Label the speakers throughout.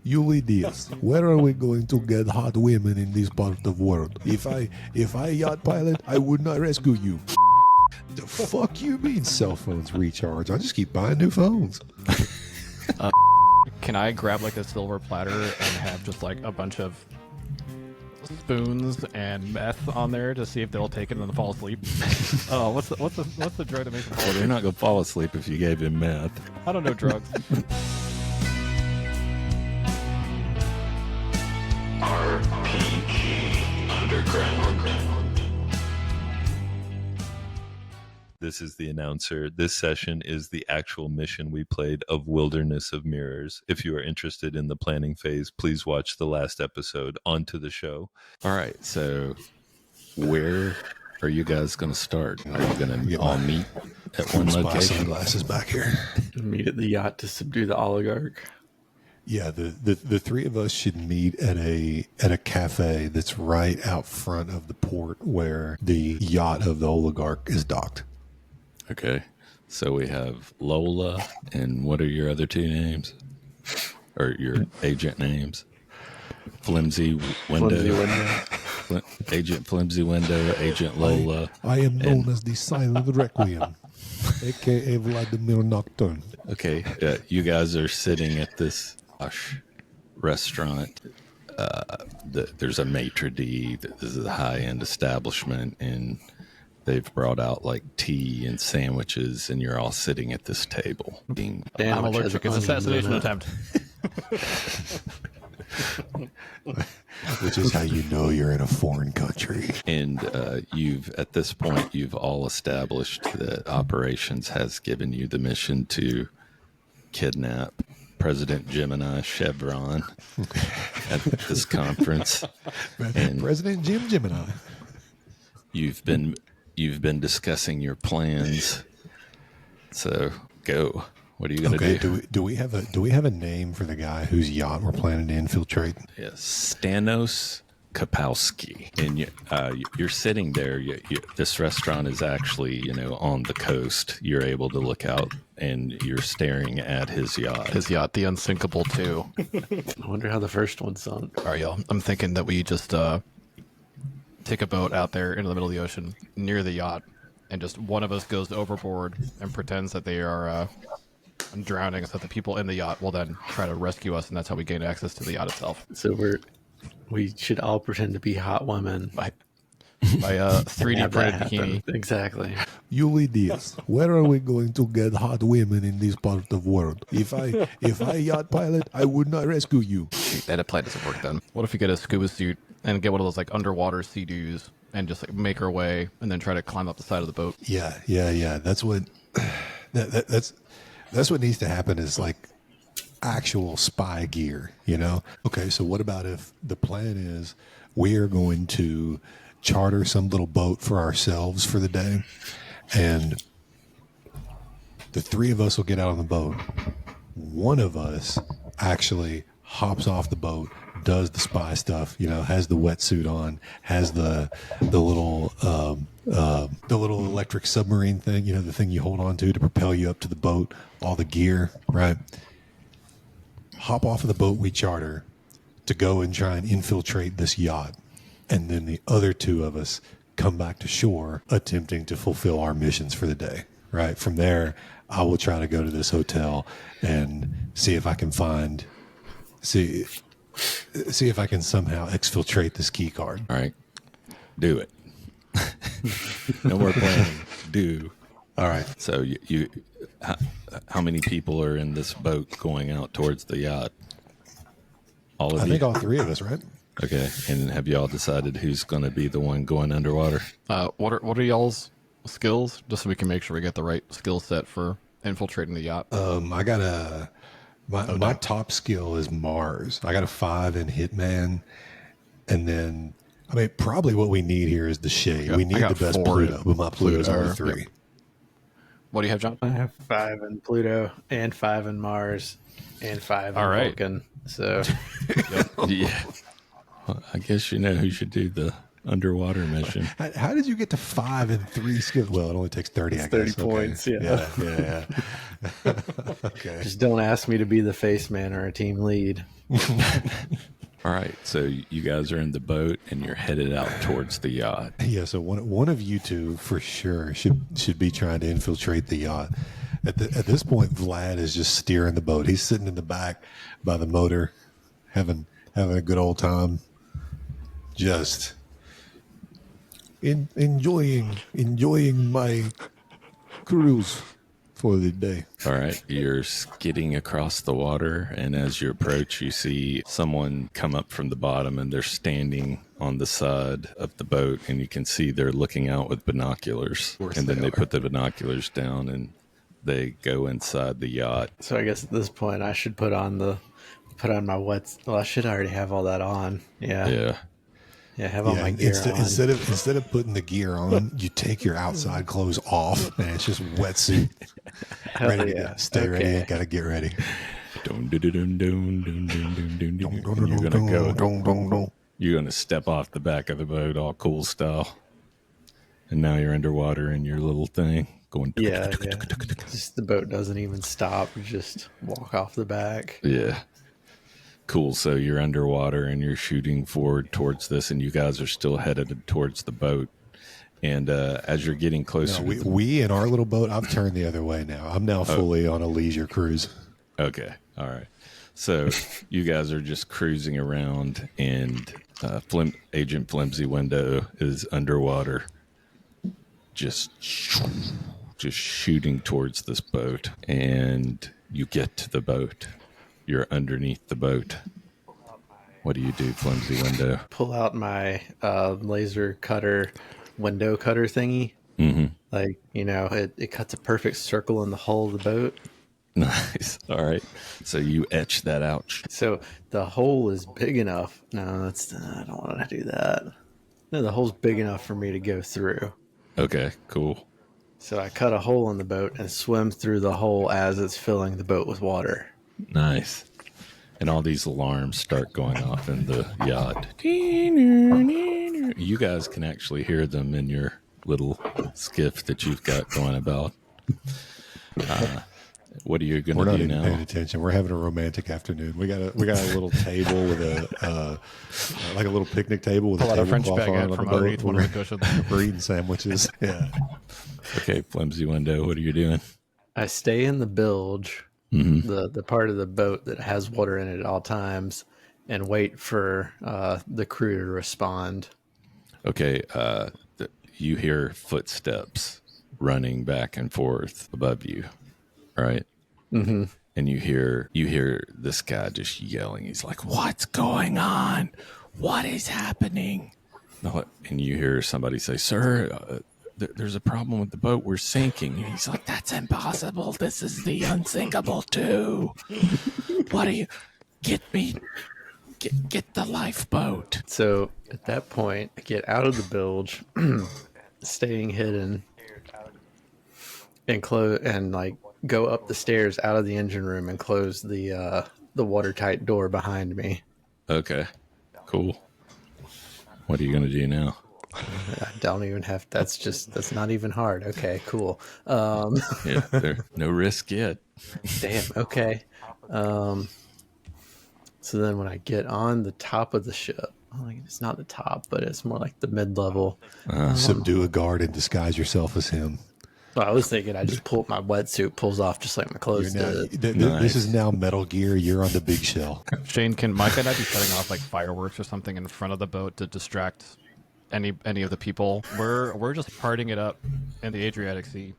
Speaker 1: You idiots, where are we going to get hot women in this part of the world? If I yacht pilot, I would not rescue you. The fuck you mean cell phones recharge? I just keep buying new phones.
Speaker 2: Can I grab like a silver platter and have just like a bunch of spoons and meth on there to see if they'll take it and then fall asleep? Oh, what's the drug that makes them fall
Speaker 3: Well,
Speaker 2: asleep?
Speaker 3: they're not gonna fall asleep if you gave him meth.
Speaker 2: I don't know drugs.
Speaker 4: RPG Underground.
Speaker 3: This is the announcer. This session is the actual mission we played of Wilderness of Mirrors. If you are interested in the planning phase, please watch the last episode. On to the show. All right, so where are you guys going to start? Are you going to all meet at one
Speaker 1: Spy
Speaker 3: location?
Speaker 1: sunglasses back here.
Speaker 5: Meet at the yacht to subdue the oligarch.
Speaker 1: Yeah, the three of us should meet at a cafe that's right out front of the port where the yacht of the oligarch is docked.
Speaker 3: Okay, so we have Lola, and what are your other two names? Or your agent names? Flimsy Window. Agent Flimsy Window, Agent Lola.
Speaker 1: I am known as the Silent Requiem, a.k.a. Vladimir Nocturne.
Speaker 3: Okay, you guys are sitting at this restaurant. There's a maitre d'. This is a high-end establishment, and they've brought out like tea and sandwiches, and you're all sitting at this table.
Speaker 2: I'm
Speaker 5: Damn,
Speaker 2: allergic. It's assassination attempt.
Speaker 1: Which is how you know you're in a foreign country.
Speaker 3: And at this point, you've all established that operations has given you the mission to kidnap President Gemini Chevron at this conference. And
Speaker 1: President Jim Gemini.
Speaker 3: you've been discussing your plans. So go. What are you going to do?
Speaker 1: Do we have a name for the guy whose yacht we're planning to infiltrate?
Speaker 3: Yes, Stanos Kapowski. And you're sitting there. This restaurant is actually, on the coast. You're able to look out, and you're staring at his yacht.
Speaker 2: His yacht, the Unsinkable 2.
Speaker 5: I wonder how the first one sunk.
Speaker 2: All right, y'all. I'm thinking that we just take a boat out there into the middle of the ocean near the yacht, and just one of us goes overboard and pretends that they are drowning, so that the people in the yacht will then try to rescue us, and that's how we gain access to the yacht itself.
Speaker 5: So we should all pretend to be hot women.
Speaker 2: By 3D
Speaker 5: Have that
Speaker 2: printed
Speaker 5: happen.
Speaker 2: bikini.
Speaker 5: Exactly.
Speaker 1: You idiots, where are we going to get hot women in this part of the world? If I yacht pilot, I would not rescue you.
Speaker 2: That plan doesn't work then. What if we get a scuba suit and get one of those like underwater sea-doos and just like make our way and then try to climb up the side of the boat?
Speaker 1: Yeah. That's what that's what needs to happen is like actual spy gear, Okay, so what about if the plan is we are going to charter some little boat for ourselves for the day, and the three of us will get out on the boat. One of us actually hops off the boat, does the spy stuff, has the wetsuit on, has the little electric submarine thing, the thing you hold on to propel you up to the boat, all the gear, right? Hop off of the boat we charter to go and try and infiltrate this yacht. And then the other two of us come back to shore attempting to fulfill our missions for the day, right? From there, I will try to go to this hotel and see if I can see if I can somehow exfiltrate this key card.
Speaker 3: All right, do it. No more planning. Do.
Speaker 1: All right.
Speaker 3: So how many people are in this boat going out towards the yacht? All of
Speaker 1: I
Speaker 3: you?
Speaker 1: think all three of us, right?
Speaker 3: Okay, and have y'all decided who's going to be the one going underwater?
Speaker 2: What are y'all's skills, just so we can make sure we get the right skill set for infiltrating the yacht?
Speaker 1: I got my top skill is Mars. I got a 5 in Hitman, and then probably what we need here is the shade. We need the best
Speaker 2: 4
Speaker 1: Pluto, but my Pluto's
Speaker 2: Pluto.
Speaker 1: only 3.
Speaker 2: Yep. What do you have, John?
Speaker 5: I have 5 in Pluto and 5 in Mars and 5 in Vulcan. So
Speaker 3: Yeah. Well, I guess you know who should do the underwater mission.
Speaker 1: How did you get to 5 and 3 skills? Well, it only takes 30. I guess.
Speaker 5: 30 points.
Speaker 1: Okay. Yeah. Okay.
Speaker 5: Just don't ask me to be the face man or a team lead.
Speaker 6: All right, so you guys are in the boat and you're headed out towards the yacht.
Speaker 1: Yeah, so one of you two for sure should be trying to infiltrate the yacht. At this point, Vlad is just steering the boat. He's sitting in the back by the motor, having a good old time, just enjoying my cruise for the day.
Speaker 6: All right, you're skidding across the water, and as you approach, you see someone come up from the bottom, and they're standing on the side of the boat, and you can see they're looking out with binoculars. And then they put the binoculars down, and they go inside the yacht.
Speaker 5: So I guess at this point I should put on my wets. Well, I should already have all that on. Yeah, have all my gear on.
Speaker 1: Instead of putting the gear on, you take your outside clothes off, and it's just wetsuit. Ready to go. Stay ready. Gotta get ready.
Speaker 6: You're gonna step off the back of the boat, all cool style, and now you're underwater in your little thing, going.
Speaker 5: Yeah. Just the boat doesn't even stop. You just walk off the back.
Speaker 6: Yeah. Cool. So you're underwater and you're shooting forward towards this, and you guys are still headed towards the boat. And as you're getting closer,
Speaker 1: we in our little boat, I've turned the other way now. I'm now fully on a leisure cruise.
Speaker 6: Okay. All right. So you guys are just cruising around, and Agent Flimsy Window is underwater, just shooting towards this boat. And you get to the boat. You're underneath the boat. What do you do, Flimsy Window?
Speaker 5: Pull out my laser cutter, window cutter thingy.
Speaker 6: Mm-hmm.
Speaker 5: Like, it cuts a perfect circle in the hull of the boat.
Speaker 6: Nice. All right. So you etch that out.
Speaker 5: So the hole is big enough. No, I don't want to do that. No, the hole's big enough for me to go through.
Speaker 6: Okay, cool.
Speaker 5: So I cut a hole in the boat and swim through the hole as it's filling the boat with water.
Speaker 6: Nice. And all these alarms start going off in the yacht. You guys can actually hear them in your little skiff that you've got going about. What are you going to do now?
Speaker 1: We're not paying attention. We're having a romantic afternoon. We got a little table with a like a little picnic table with
Speaker 2: a lot of French
Speaker 1: tablecloth
Speaker 2: baguette from underneath one of the cushions.
Speaker 1: We're eating sandwiches. Yeah.
Speaker 6: Okay, Flimsy Window, what are you doing?
Speaker 5: I stay in the bilge, the part of the boat that has water in it at all times, and wait for the crew to respond.
Speaker 6: Okay, you hear footsteps running back and forth above you, right?
Speaker 5: Mm-hmm.
Speaker 6: And you hear this guy just yelling. He's like, "What's going on? What is happening?" And you hear somebody say, "Sir, there's a problem with the boat. We're sinking." And he's like, "That's impossible. This is the unsinkable too. What do you get me? Get the lifeboat."
Speaker 5: So at that point, I get out of the bilge, staying hidden, and go up the stairs out of the engine room and close the watertight door behind me.
Speaker 6: Okay, cool. What are you gonna do now?
Speaker 5: I don't even have. That's not even hard. Okay, cool.
Speaker 6: Yeah, no risk yet.
Speaker 5: Damn. Okay. So then when I get on the top of the ship, it's not the top, but it's more like the mid-level.
Speaker 1: Subdue a guard and disguise yourself as him.
Speaker 5: Well, I was thinking I just pull my wetsuit, pulls off just like my clothes did.
Speaker 1: This is now Metal Gear. You're on the big shell.
Speaker 2: Shane, can Mike and I be setting off like fireworks or something in front of the boat to distract any of the people? We're just partying it up in the Adriatic Sea.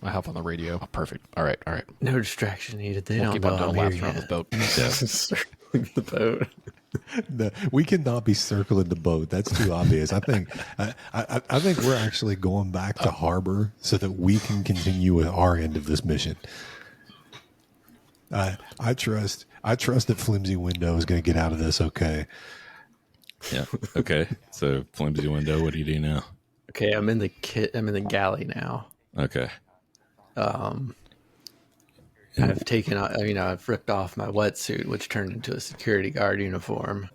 Speaker 2: I have on the radio. Oh, perfect. All right.
Speaker 5: No distraction needed. They
Speaker 2: We'll
Speaker 5: don't
Speaker 2: keep
Speaker 5: know
Speaker 2: on doing
Speaker 5: I'm
Speaker 2: laps
Speaker 5: here
Speaker 2: around
Speaker 5: yet.
Speaker 2: this boat.
Speaker 5: Circling the boat.
Speaker 1: No, we cannot be circling the boat. That's too obvious. I think we're actually going back to harbor so that we can continue with our end of this mission. I trust that Flimsy Window is going to get out of this okay.
Speaker 6: Yeah. Okay. So Flimsy Window, what do you do now?
Speaker 5: Okay, I'm in the galley now.
Speaker 6: Okay.
Speaker 5: I've taken out, I've ripped off my wetsuit, which turned into a security guard uniform.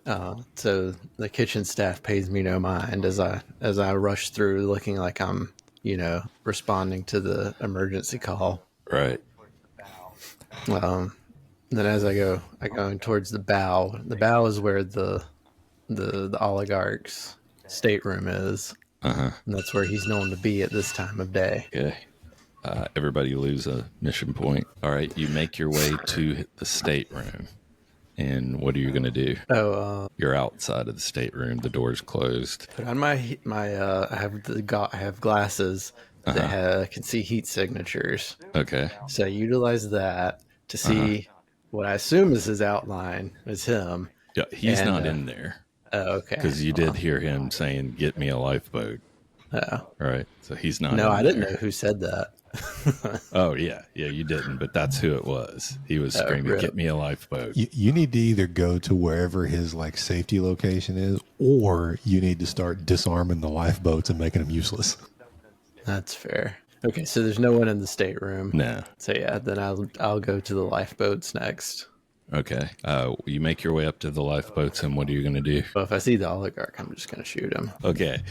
Speaker 5: So the kitchen staff pays me no mind as I rush through, looking like I'm, responding to the emergency call.
Speaker 6: Right.
Speaker 5: Then as I go towards the bow. The bow is where the oligarch's stateroom is. And that's where he's known to be at this time of day.
Speaker 6: Okay. Everybody lose a mission point. All right, you make your way to the stateroom. And what are you going to do? You're outside of the stateroom. The door's closed.
Speaker 5: Put on my I have glasses that can see heat signatures.
Speaker 6: Okay.
Speaker 5: So I utilize that to see what I assume is his outline is him.
Speaker 6: Yeah, he's
Speaker 5: And,
Speaker 6: not in there
Speaker 5: Oh, okay.
Speaker 6: because you did hear him saying, "Get me a lifeboat."
Speaker 5: Oh.
Speaker 6: Right. So he's not.
Speaker 5: No,
Speaker 6: in
Speaker 5: I didn't
Speaker 6: there.
Speaker 5: know who said that.
Speaker 6: Oh yeah, you didn't, but that's who it was. He was screaming,
Speaker 5: really?
Speaker 6: "Get me a lifeboat!"
Speaker 1: You need to either go to wherever his like safety location is, or you need to start disarming the lifeboats and making them useless.
Speaker 5: That's fair. Okay, so there's no one in the stateroom.
Speaker 6: No.
Speaker 5: So yeah, then I'll go to the lifeboats next.
Speaker 6: Okay. You make your way up to the lifeboats, and what are you going to do?
Speaker 5: But if I see the oligarch, I'm just gonna shoot him.
Speaker 6: Okay.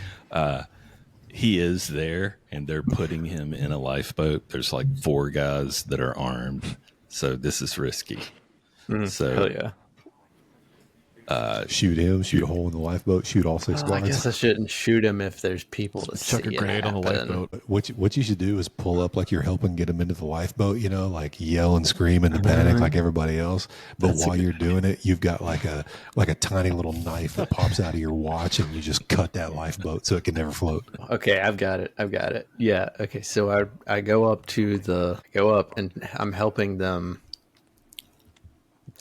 Speaker 6: He is there, and they're putting him in a lifeboat. There's like 4 guys that are armed, so this is risky. So
Speaker 5: Hell yeah.
Speaker 1: Shoot him, shoot a hole in the lifeboat, shoot all 6
Speaker 5: I
Speaker 1: guards.
Speaker 5: guess I shouldn't shoot him if there's people to
Speaker 2: Chuck
Speaker 5: see
Speaker 2: a
Speaker 5: it
Speaker 2: grenade on the
Speaker 5: happen.
Speaker 2: lifeboat.
Speaker 1: What you should do is pull up like you're helping get him into the lifeboat, like yell and scream in the panic like everybody else. But while you're doing it, you've got like a tiny little knife that pops out of your watch, and you just cut that lifeboat so it can never float.
Speaker 5: Okay, I've got it. Yeah. Okay, so I go up and I'm helping them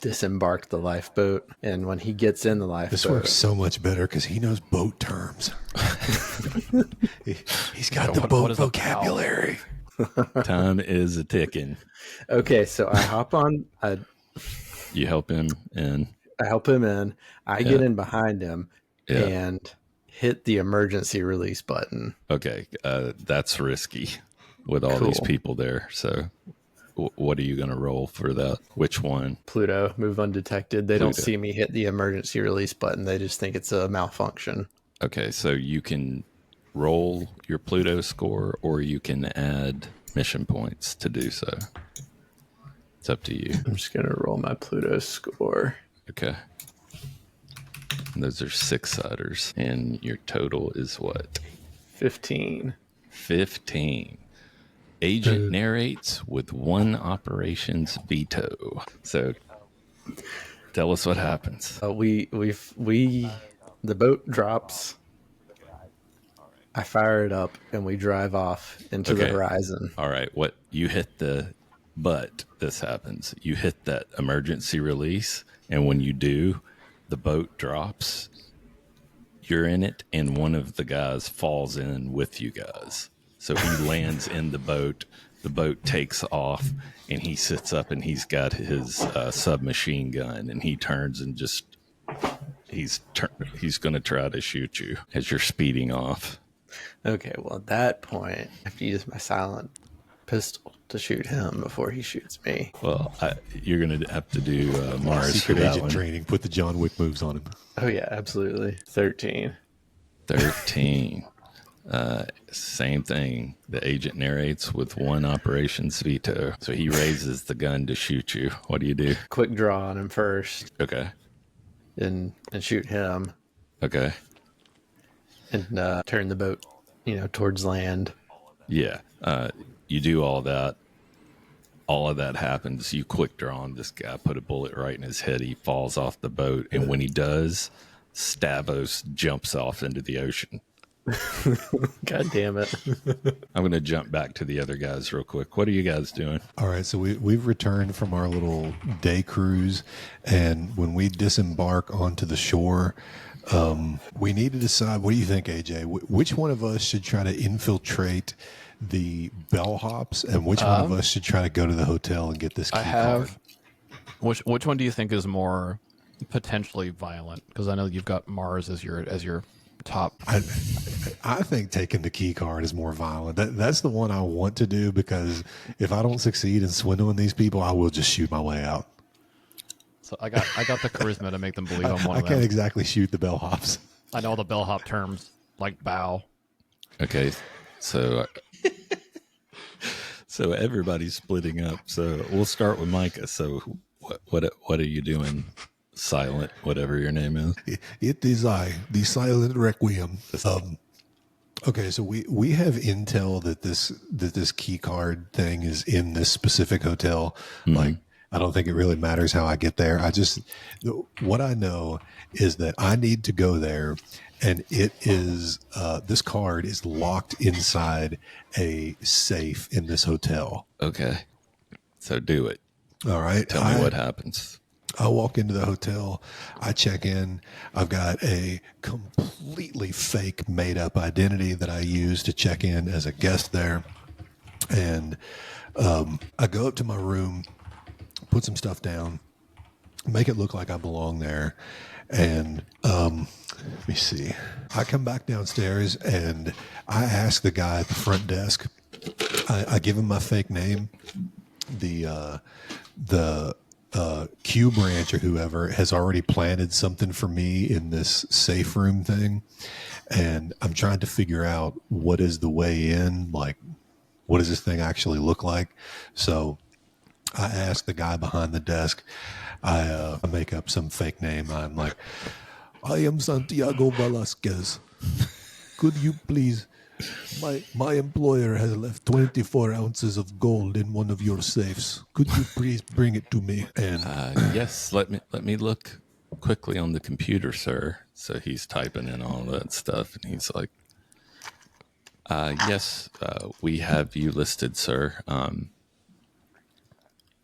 Speaker 5: disembark the lifeboat, and when he gets in the lifeboat,
Speaker 1: This works so much better because he knows boat terms. He's got the
Speaker 2: what
Speaker 1: boat
Speaker 2: is a
Speaker 1: vocabulary.
Speaker 6: time is a ticking.
Speaker 5: Okay, so I hop on.
Speaker 6: You help him, and
Speaker 5: I help him in. I get in behind him
Speaker 6: Yeah.
Speaker 5: and hit the emergency release button.
Speaker 6: okay, that's risky with all these
Speaker 5: Cool.
Speaker 6: people there. So, what are you going to roll for that? Which one?
Speaker 5: Pluto, move undetected. They don't
Speaker 6: Pluto.
Speaker 5: see me hit the emergency release button. They just think it's a malfunction.
Speaker 6: Okay, so you can roll your Pluto score, or you can add mission points to do so. It's up to you.
Speaker 5: I'm just gonna roll my Pluto score.
Speaker 6: Okay. And those are 6-siders, and your total is what?
Speaker 5: 15.
Speaker 6: 15. Agent narrates with 1 operations veto. So, tell us what happens.
Speaker 5: The boat drops. I fire it up and we drive off into the
Speaker 6: Okay.
Speaker 5: horizon.
Speaker 6: All right, what you hit but this happens. You hit that emergency release, and when you do, the boat drops. You're in it, and one of the guys falls in with you guys. So he lands in the boat. The boat takes off, and he sits up, and he's got his submachine gun, and he turns and just he's going to try to shoot you as you're speeding off.
Speaker 5: Okay, well at that point, I have to use my silent pistol to shoot him before he shoots me.
Speaker 6: Well, you're going to have to do Mars for
Speaker 1: Secret
Speaker 6: that
Speaker 1: agent
Speaker 6: one.
Speaker 1: training. Put the John Wick moves on him.
Speaker 5: Oh yeah, absolutely. 13.
Speaker 6: 13. Same thing. The agent narrates with 1 operations veto. So he raises the gun to shoot you. What do you do?
Speaker 5: Quick draw on him first
Speaker 6: Okay.
Speaker 5: and shoot him
Speaker 6: Okay.
Speaker 5: and turn the boat, towards land.
Speaker 6: Yeah. You do all that. All of that happens. You quick draw on this guy, put a bullet right in his head. He falls off the boat. And when he does, Stavros jumps off into the ocean.
Speaker 5: God damn it.
Speaker 6: I'm going to jump back to the other guys real quick. What are you guys doing?
Speaker 1: All right, so we've returned from our little day cruise, and when we disembark onto the shore, we need to decide. What do you think, AJ? Which one of us should try to infiltrate the bellhops, and which one of us should try to go to the hotel and get this key
Speaker 2: I have.
Speaker 1: card?
Speaker 2: Which one do you think is more potentially violent? Because I know you've got Mars as your top.
Speaker 1: I think taking the key card is more violent. That's the one I want to do, because if I don't succeed in swindling these people, I will just shoot my way out.
Speaker 2: So I got the charisma to make them believe I'm one
Speaker 1: I
Speaker 2: of
Speaker 1: can't
Speaker 2: them.
Speaker 1: exactly shoot the bellhops.
Speaker 2: I know all the bellhop terms like bow.
Speaker 6: Okay. So So everybody's splitting up. So we'll start with Micah. So what are you doing? Silent, whatever your name is.
Speaker 1: It is I, the Silent Requiem. Okay, so we have intel that this key card thing is in this specific hotel. Like, I don't think it really matters how I get there. What I know is that I need to go there, and it is this card is locked inside a safe in this hotel.
Speaker 6: Okay. So do it.
Speaker 1: All right.
Speaker 6: Tell me what happens.
Speaker 1: I walk into the hotel. I check in. I've got a completely fake, made-up identity that I use to check in as a guest there. And I go up to my room, put some stuff down, make it look like I belong there. And let me see. I come back downstairs, and I ask the guy at the front desk. I give him my fake name. The Q branch or whoever has already planted something for me in this safe room thing. And I'm trying to figure out what is the way in, like, what does this thing actually look like? So I ask the guy behind the desk, I make up some fake name. I'm like, I am Santiago Velasquez. Could you please, my employer has left 24 ounces of gold in one of your safes. Could you please bring it to me? And
Speaker 6: Yes, let me look quickly on the computer, sir. So he's typing in all that stuff, and he's like, yes, we have you listed, sir.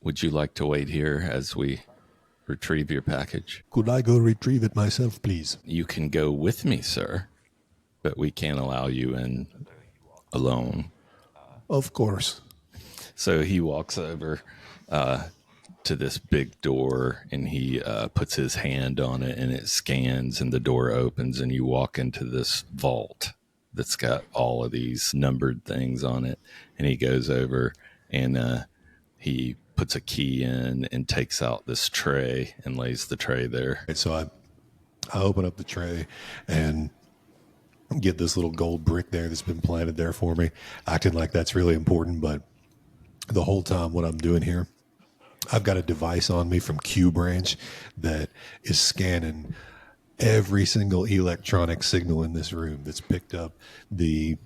Speaker 6: Would you like to wait here as we retrieve your package?
Speaker 1: could I go retrieve it myself, please?
Speaker 6: You can go with me, sir, but we can't allow you in alone.
Speaker 1: Of course.
Speaker 6: So he walks over to this big door, and he puts his hand on it, and it scans, and the door opens, and you walk into this vault that's got all of these numbered things on it. And he goes over, and he puts a key in and takes out this tray and lays the tray there.
Speaker 1: And so I open up the tray and get this little gold brick there that's been planted there for me, acting like that's really important. But the whole time what I'm doing here, I've got a device on me from Q Branch that is scanning every single electronic signal in this room that's picked up the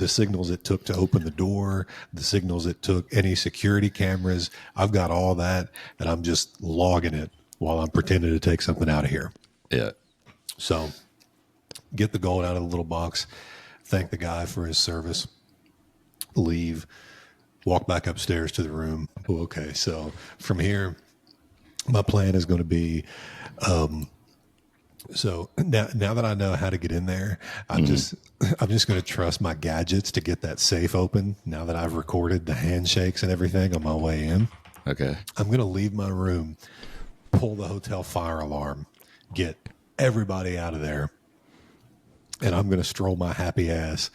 Speaker 1: signals it took to open the door, the signals it took, any security cameras. I've got all that, and I'm just logging it while I'm pretending to take something out of here.
Speaker 6: Yeah.
Speaker 1: So get the gold out of the little box, thank the guy for his service, leave, walk back upstairs to the room. Okay, so from here, my plan is going to be, so now that I know how to get in there, I'm just going to trust my gadgets to get that safe open. Now that I've recorded the handshakes and everything on my way in,
Speaker 6: Okay.
Speaker 1: I'm going to leave my room, pull the hotel fire alarm, get everybody out of there, and I'm going to stroll my happy ass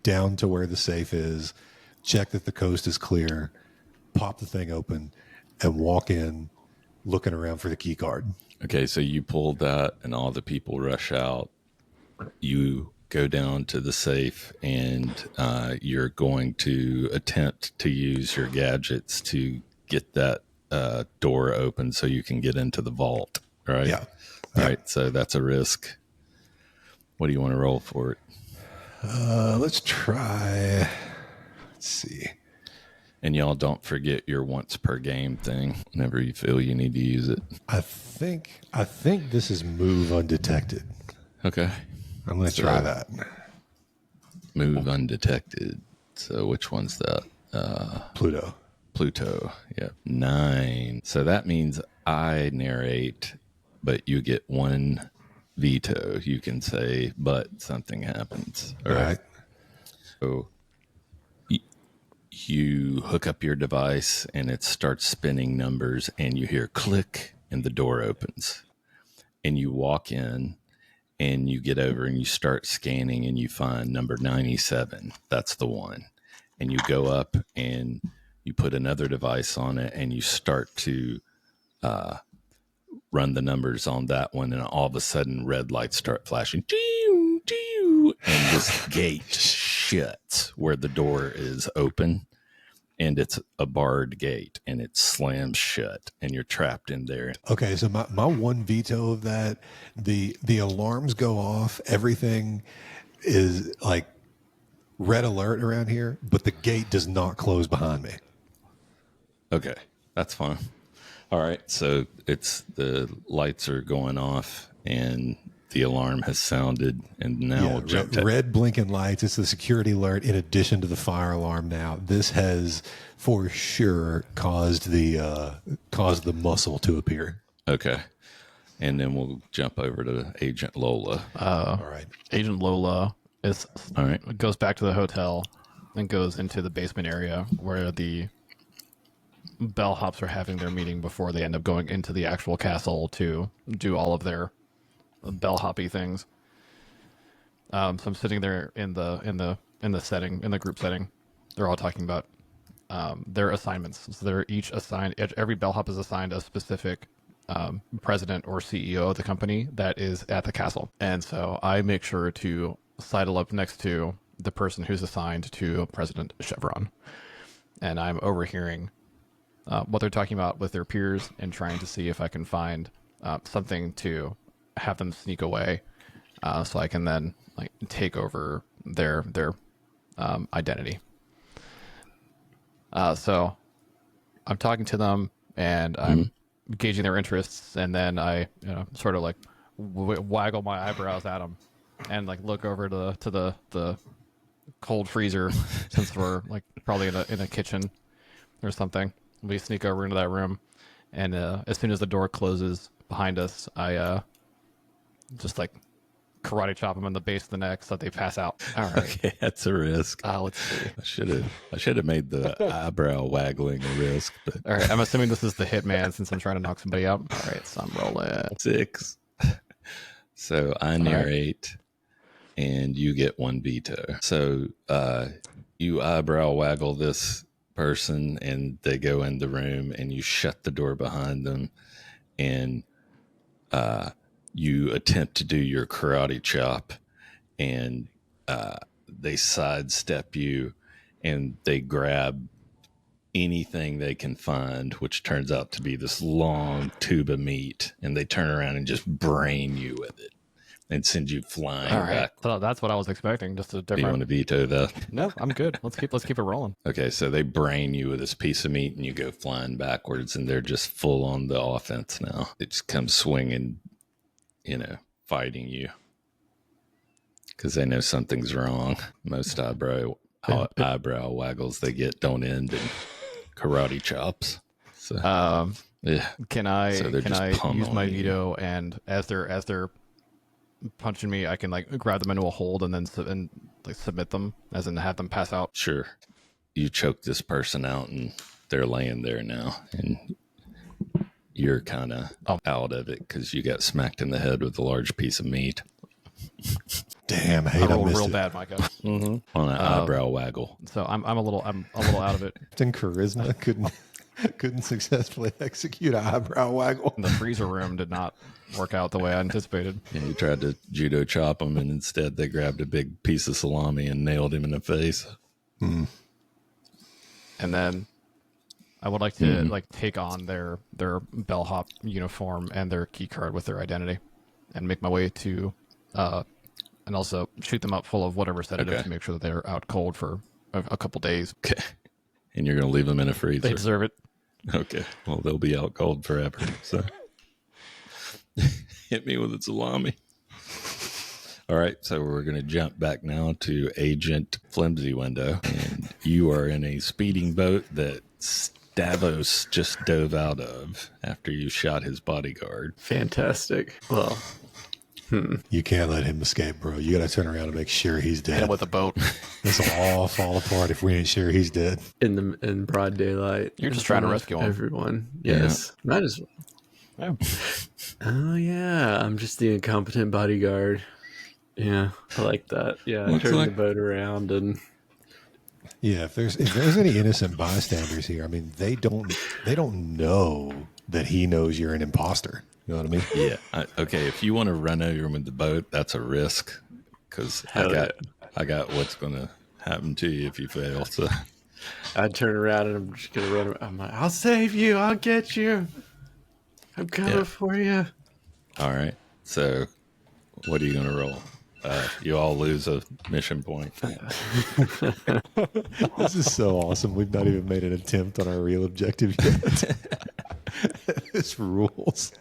Speaker 1: down to where the safe is, check that the coast is clear, pop the thing open, and walk in looking around for the key card.
Speaker 6: Okay, so you pull that, and all the people rush out. You go down to the safe, and you're going to attempt to use your gadgets to get that door open so you can get into the vault, right?
Speaker 1: Yeah.
Speaker 6: All right, so that's a risk. What do you want to roll for it?
Speaker 1: Let's try. Let's see.
Speaker 6: And y'all don't forget your once per game thing whenever you feel you need to use it.
Speaker 1: I think this is move undetected.
Speaker 6: Okay.
Speaker 1: I'm going to try that.
Speaker 6: Move undetected. So which one's that?
Speaker 1: Pluto.
Speaker 6: Pluto. Yep. 9. So that means I narrate, but you get one veto. You can say, but something happens.
Speaker 1: All right.
Speaker 6: So you hook up your device, and it starts spinning numbers, and you hear click, and the door opens. And you walk in, and you get over, and you start scanning, and you find number 97. That's the one. And you go up, and you put another device on it, and you start to run the numbers on that one, and all of a sudden red lights start flashing. And this gate shuts where the door is open, and it's a barred gate, and it slams shut, and you're trapped in there.
Speaker 1: Okay, so my one veto of that, the alarms go off, everything is like red alert around here, but the gate does not close behind me.
Speaker 6: Okay, that's fine. All right, so it's the lights are going off, and the alarm has sounded, and now we'll jump to
Speaker 1: red blinking lights. It's the security alert in addition to the fire alarm. Now this has for sure caused the muscle to appear.
Speaker 6: Okay, and then we'll jump over to Agent Lola.
Speaker 1: All right,
Speaker 2: Agent Lola is
Speaker 6: All right,
Speaker 2: goes back to the hotel and goes into the basement area where the bellhops are having their meeting before they end up going into the actual castle to do all of their bellhoppy things. So I'm sitting there in the setting, in the group setting. They're all talking about their assignments. So they're each assigned. Every bellhop is assigned a specific president or CEO of the company that is at the castle, and so I make sure to sidle up next to the person who's assigned to President Chevron, and I'm overhearing what they're talking about with their peers and trying to see if I can find something to have them sneak away, so I can then like take over their identity. So I'm talking to them and I'm gauging their interests, and then I sort of like waggle my eyebrows at them and like look over to the cold freezer since we're like probably in a kitchen or something. We sneak over into that room, and as soon as the door closes behind us, I just like karate chop them in the base of the neck so that they pass out. All right.
Speaker 6: okay, that's a risk.
Speaker 2: Let's see.
Speaker 6: I should have made the eyebrow waggling a risk, but
Speaker 2: All right. I'm assuming this is the hitman since I'm trying to knock somebody out. All right. So I'm rolling.
Speaker 6: 6. So I narrate, and you get 1 veto. So you eyebrow waggle this person, and they go in the room, and you shut the door behind them, and you attempt to do your karate chop, and they sidestep you, and they grab anything they can find, which turns out to be this long tube of meat, and they turn around and just brain you with it and send you flying
Speaker 2: All right.
Speaker 6: back.
Speaker 2: So that's what I was expecting. Just a
Speaker 6: Do you want to
Speaker 2: different.
Speaker 6: veto that?
Speaker 2: No, I'm good. Let's keep it rolling.
Speaker 6: Okay, so they brain you with this piece of meat, and you go flying backwards, and they're just full on the offense now. It just comes swinging, fighting you because they know something's wrong. Most eyebrow waggles they get don't end in karate chops. So yeah,
Speaker 2: Can I
Speaker 6: So they're just
Speaker 2: use
Speaker 6: pummeling
Speaker 2: my
Speaker 6: you.
Speaker 2: veto, and as they're punching me, I can like grab them into a hold and then submit them, as in have them pass out.
Speaker 6: sure. You choke this person out, and they're laying there now, and you're kind of out of it because you got smacked in the head with a large piece of meat
Speaker 1: damn, I
Speaker 2: I
Speaker 1: hate I
Speaker 2: rolled
Speaker 1: missed
Speaker 2: real
Speaker 1: it.
Speaker 2: bad, Micah.
Speaker 6: on an eyebrow waggle.
Speaker 2: So I'm a little out of it.
Speaker 1: Captain Charisma couldn't successfully execute an eyebrow waggle.
Speaker 2: The freezer room did not work out the way I anticipated.
Speaker 6: Yeah, you tried to judo chop him, and instead they grabbed a big piece of salami and nailed him in the face.
Speaker 2: And then I would like to like take on their bellhop uniform and their key card with their identity, and make my way to and also shoot them up full of whatever sedative
Speaker 6: Okay.
Speaker 2: to make sure that they're out cold for a couple days.
Speaker 6: Okay. And you're going to leave them in a
Speaker 2: They
Speaker 6: freezer.
Speaker 2: deserve it.
Speaker 6: Okay. Well, they'll be out cold forever. So hit me with a salami. All right. So we're going to jump back now to Agent Flimsy Window. And you are in a speeding boat that Stavros just dove out of after you shot his bodyguard.
Speaker 5: Fantastic. Well,
Speaker 1: You can't let him escape, bro. You got to turn around and make sure he's
Speaker 2: Hit
Speaker 1: dead.
Speaker 2: him with a boat.
Speaker 1: This will all fall apart if we ain't sure he's dead.
Speaker 5: in broad daylight.
Speaker 2: You're just
Speaker 5: in
Speaker 2: trying to
Speaker 5: front of
Speaker 2: rescue him.
Speaker 5: everyone. Yes. Might as well.
Speaker 2: Yeah.
Speaker 5: Oh yeah, I'm just the incompetent bodyguard. Yeah, I like that. Yeah,
Speaker 6: Looks
Speaker 5: turn
Speaker 6: like-
Speaker 5: the boat around and
Speaker 1: Yeah, if there's any innocent bystanders here, I mean, they don't know that he knows you're an imposter. You know what I mean?
Speaker 6: Yeah. Okay. If you want to run over him with the boat, that's a risk because
Speaker 5: Hell
Speaker 6: I got what's going to happen to you if you fail. So
Speaker 5: I turn around and I'm just gonna run. I'm like, I'll save you. I'll get you. I'm coming
Speaker 6: Yeah.
Speaker 5: for you.
Speaker 6: All right. So, what are you going to roll? You all lose a mission point.
Speaker 1: This is so awesome. We've not even made an attempt on our real objective yet. This rules.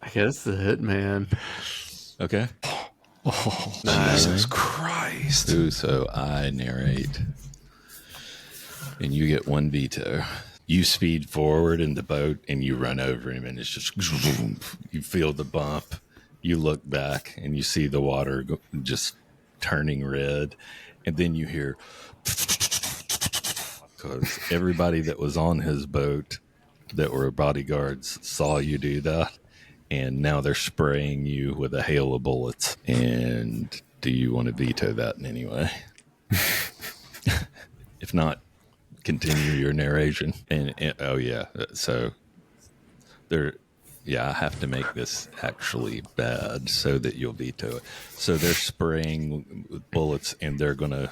Speaker 5: I guess the hitman.
Speaker 6: Okay.
Speaker 1: Jesus Christ.
Speaker 6: So I narrate, and you get one veto. You speed forward in the boat, and you run over him, and it's just you feel the bump. You look back, and you see the water just turning red, and then you hear because everybody that was on his boat that were bodyguards saw you do that, and now they're spraying you with a hail of bullets. And do you want to veto that in any way? If not, continue your narration. And oh yeah, so there. Yeah, I have to make this actually bad so that you'll veto it. So they're spraying with bullets, and they're going to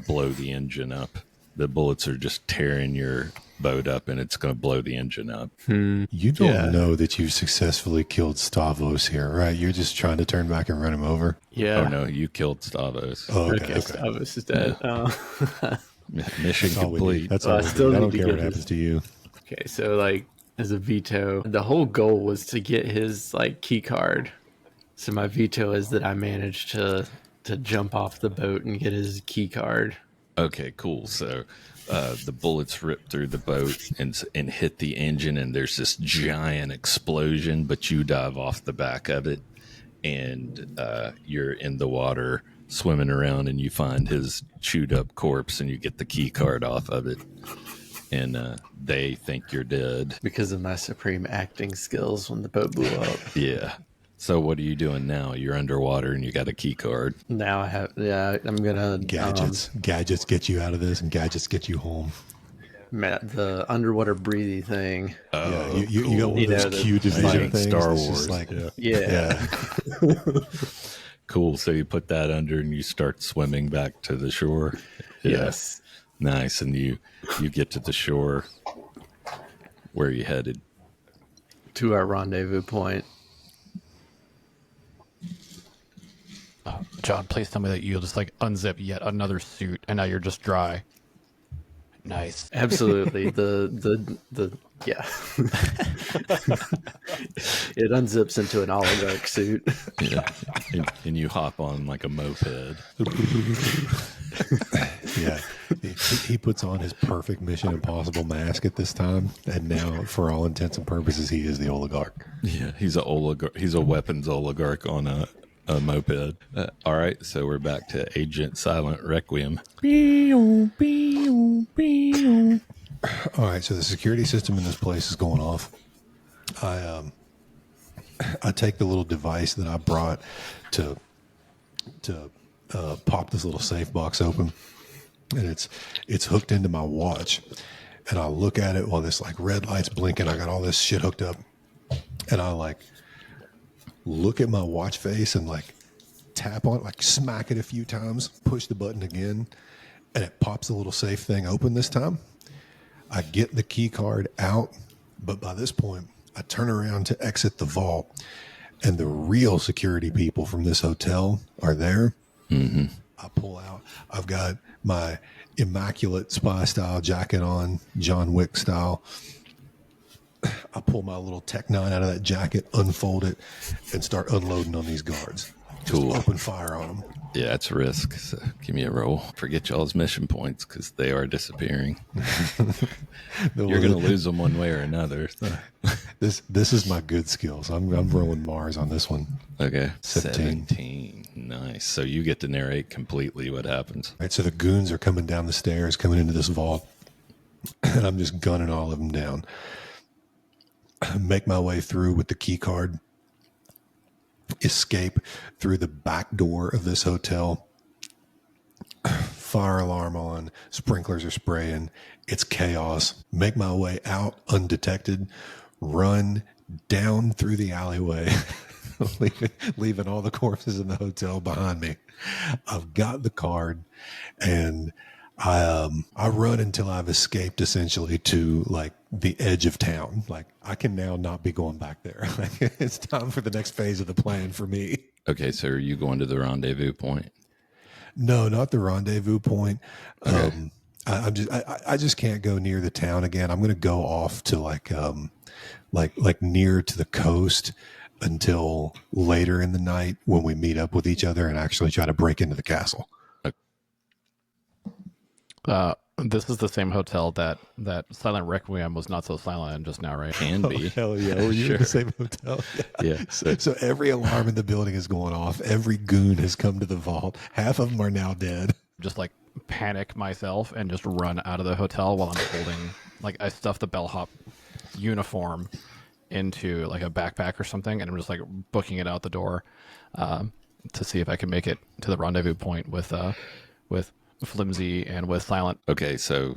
Speaker 6: blow the engine up. The bullets are just tearing your boat up, and it's going to blow the engine up.
Speaker 1: You don't know that you've successfully killed Stavros here, right? You're just trying to turn back and run him over.
Speaker 5: Yeah.
Speaker 6: Oh no, you killed Stavros.
Speaker 1: Oh,
Speaker 5: Okay. Stavros is dead. Oh.
Speaker 6: Mission
Speaker 1: That's all we need.
Speaker 6: complete.
Speaker 1: That's
Speaker 5: Well,
Speaker 1: all
Speaker 5: I
Speaker 1: we
Speaker 5: still
Speaker 1: need. I
Speaker 5: need
Speaker 1: don't
Speaker 5: to
Speaker 1: care
Speaker 5: get
Speaker 1: what happens
Speaker 5: his-
Speaker 1: to you.
Speaker 5: Okay, so like as a veto, the whole goal was to get his like key card. So my veto is that I managed to jump off the boat and get his key card.
Speaker 6: Okay, cool. So the bullets rip through the boat and hit the engine, and there's this giant explosion, but you dive off the back of it, and you're in the water swimming around, and you find his chewed up corpse, and you get the key card off of it. And they think you're dead.
Speaker 5: Because of my supreme acting skills when the boat blew up.
Speaker 6: Yeah. So what are you doing now? You're underwater and you got a key card.
Speaker 5: Now I have, I'm gonna
Speaker 1: Gadgets. Gadgets get you out of this, and gadgets get you home.
Speaker 5: the underwater breathy thing.
Speaker 1: Yeah, you got one of those
Speaker 5: the-
Speaker 1: Q division
Speaker 6: like
Speaker 1: things.
Speaker 6: Star
Speaker 1: It's
Speaker 6: Wars,
Speaker 1: just like,
Speaker 5: Yeah.
Speaker 6: Cool. So you put that under and you start swimming back to the shore.
Speaker 5: Yes.
Speaker 6: Nice. And you get to the shore. Where are you headed?
Speaker 5: To our rendezvous point.
Speaker 2: John, please tell me that you'll just like unzip yet another suit, and now you're just dry. Nice.
Speaker 5: Absolutely. Yeah. It unzips into an oligarch suit.
Speaker 6: Yeah. and you hop on like a moped.
Speaker 1: yeah. He puts on his perfect Mission Impossible mask at this time, and now, for all intents and purposes, he is the oligarch.
Speaker 6: Yeah. He's a weapons oligarch on a moped. All right. So we're back to Agent Silent Requiem.
Speaker 1: All right, so the security system in this place is going off. I take the little device that I brought to pop this little safe box open, and it's hooked into my watch. And I look at it while this like red light's blinking. I got all this shit hooked up, and I like look at my watch face and like tap on it, like smack it a few times, push the button again, and it pops the little safe thing open this time. I get the key card out, but by this point, I turn around to exit the vault, and the real security people from this hotel are there.
Speaker 6: Mm-hmm.
Speaker 1: I pull out. I've got my immaculate spy style jacket on, John Wick style. I pull my little Tech 9 out of that jacket, unfold it, and start unloading on these guards. Just
Speaker 6: Cool.
Speaker 1: open fire on them.
Speaker 6: Yeah, it's a risk. So give me a roll. Forget y'all's mission points because they are disappearing. You're going to lose them one way or another. So.
Speaker 1: This is my good skills. I'm rolling Mars on this one.
Speaker 6: Okay.
Speaker 1: 17.
Speaker 6: 17. Nice. So you get to narrate completely what happens.
Speaker 1: Right, so the goons are coming down the stairs, coming into this vault, and I'm just gunning all of them down. Make my way through with the key card, escape through the back door of this hotel. Fire alarm on, sprinklers are spraying. It's chaos. Make my way out undetected, run down through the alleyway, leaving all the corpses in the hotel behind me. I've got the card, and I run until I've escaped essentially to like the edge of town. Like I can now not be going back there. Like, it's time for the next phase of the plan for me.
Speaker 6: Okay, so are you going to the rendezvous point?
Speaker 1: No, not the rendezvous point.
Speaker 6: Okay.
Speaker 1: I just can't go near the town again. I'm going to go off to like near to the coast until later in the night when we meet up with each other and actually try to break into the castle.
Speaker 2: This is the same hotel that Silent Requiem was not so silent in just now, right?
Speaker 6: Can be.
Speaker 1: Hell yeah. Were you in the same hotel?
Speaker 6: Yeah.
Speaker 1: So every alarm in the building is going off. Every goon has come to the vault. Half of them are now dead.
Speaker 2: Just like panic myself and just run out of the hotel while I'm holding, like I stuff the bellhop uniform into like a backpack or something, and I'm just like booking it out the door to see if I can make it to the rendezvous point with Flimsy and with Silent.
Speaker 6: Okay, so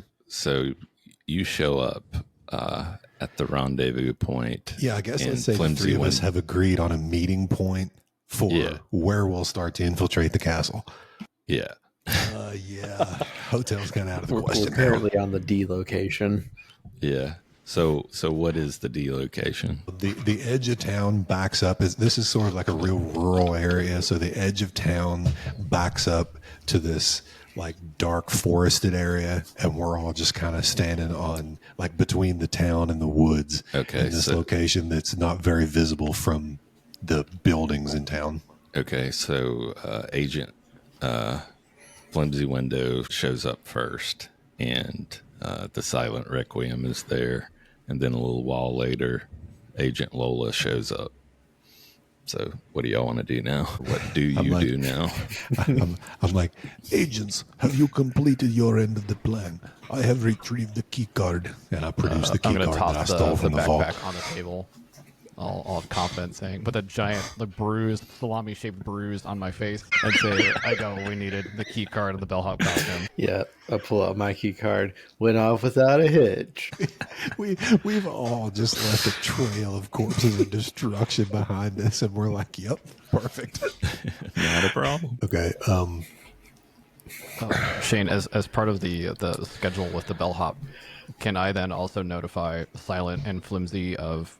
Speaker 6: you show up at the rendezvous point.
Speaker 1: Yeah, I guess
Speaker 6: and
Speaker 1: let's say the three of us have agreed on a meeting point for where we'll start to infiltrate the castle.
Speaker 6: Yeah.
Speaker 1: Yeah. Hotel's kind of out of the
Speaker 5: We're
Speaker 1: question.
Speaker 5: currently on the D location.
Speaker 6: Yeah. So what is the D location?
Speaker 1: The edge of town backs up. This is sort of like a real rural area. So the edge of town backs up to this like dark forested area, and we're all just kind of standing on like between the town and the woods.
Speaker 6: Okay,
Speaker 1: in this location that's not very visible from the buildings in town.
Speaker 6: Okay, so Agent Flimsy Window shows up first, and the Silent Requiem is there, and then a little while later, Agent Lola shows up. So what do y'all want to do now? What do you do now?
Speaker 1: I'm like, agents, have you completed your end of the plan? I have retrieved the key card, and I produce the key
Speaker 2: I'm going to
Speaker 1: card that I
Speaker 2: toss
Speaker 1: stole
Speaker 2: the
Speaker 1: from the vault.
Speaker 2: backpack on the table. All confident saying, put a giant, bruised, salami-shaped bruise on my face and say, I know we needed the key card of the bellhop costume.
Speaker 5: Yeah, I pull out my key card. Went off without a hitch.
Speaker 1: We've all just left a trail of corpses and destruction behind us, and we're like, yep, perfect.
Speaker 6: Not a problem.
Speaker 1: Okay.
Speaker 2: Shane, as part of the schedule with the bellhop, can I then also notify Silent and Flimsy of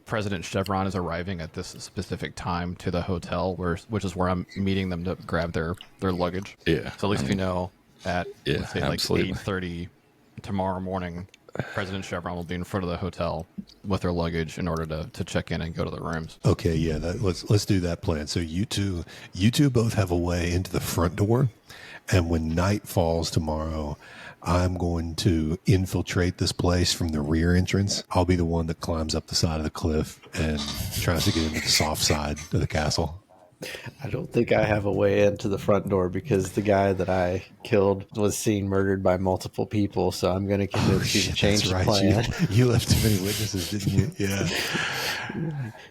Speaker 2: President Chevron is arriving at this specific time to the hotel, which is where I'm meeting them to grab their luggage?
Speaker 6: Yeah.
Speaker 2: So at least we know at let's say
Speaker 6: absolutely.
Speaker 2: like 8:30 tomorrow morning, President Chevron will be in front of the hotel with their luggage in order to check in and go to the rooms.
Speaker 1: Okay, yeah, let's do that plan. So you two both have a way into the front door, and when night falls tomorrow, I'm going to infiltrate this place from the rear entrance. I'll be the one that climbs up the side of the cliff and tries to get into the soft side of the castle.
Speaker 5: I don't think I have a way into the front door because the guy that I killed was seen murdered by multiple people. So I'm going to convince you to change the plan.
Speaker 1: You left too many witnesses, didn't you? Yeah.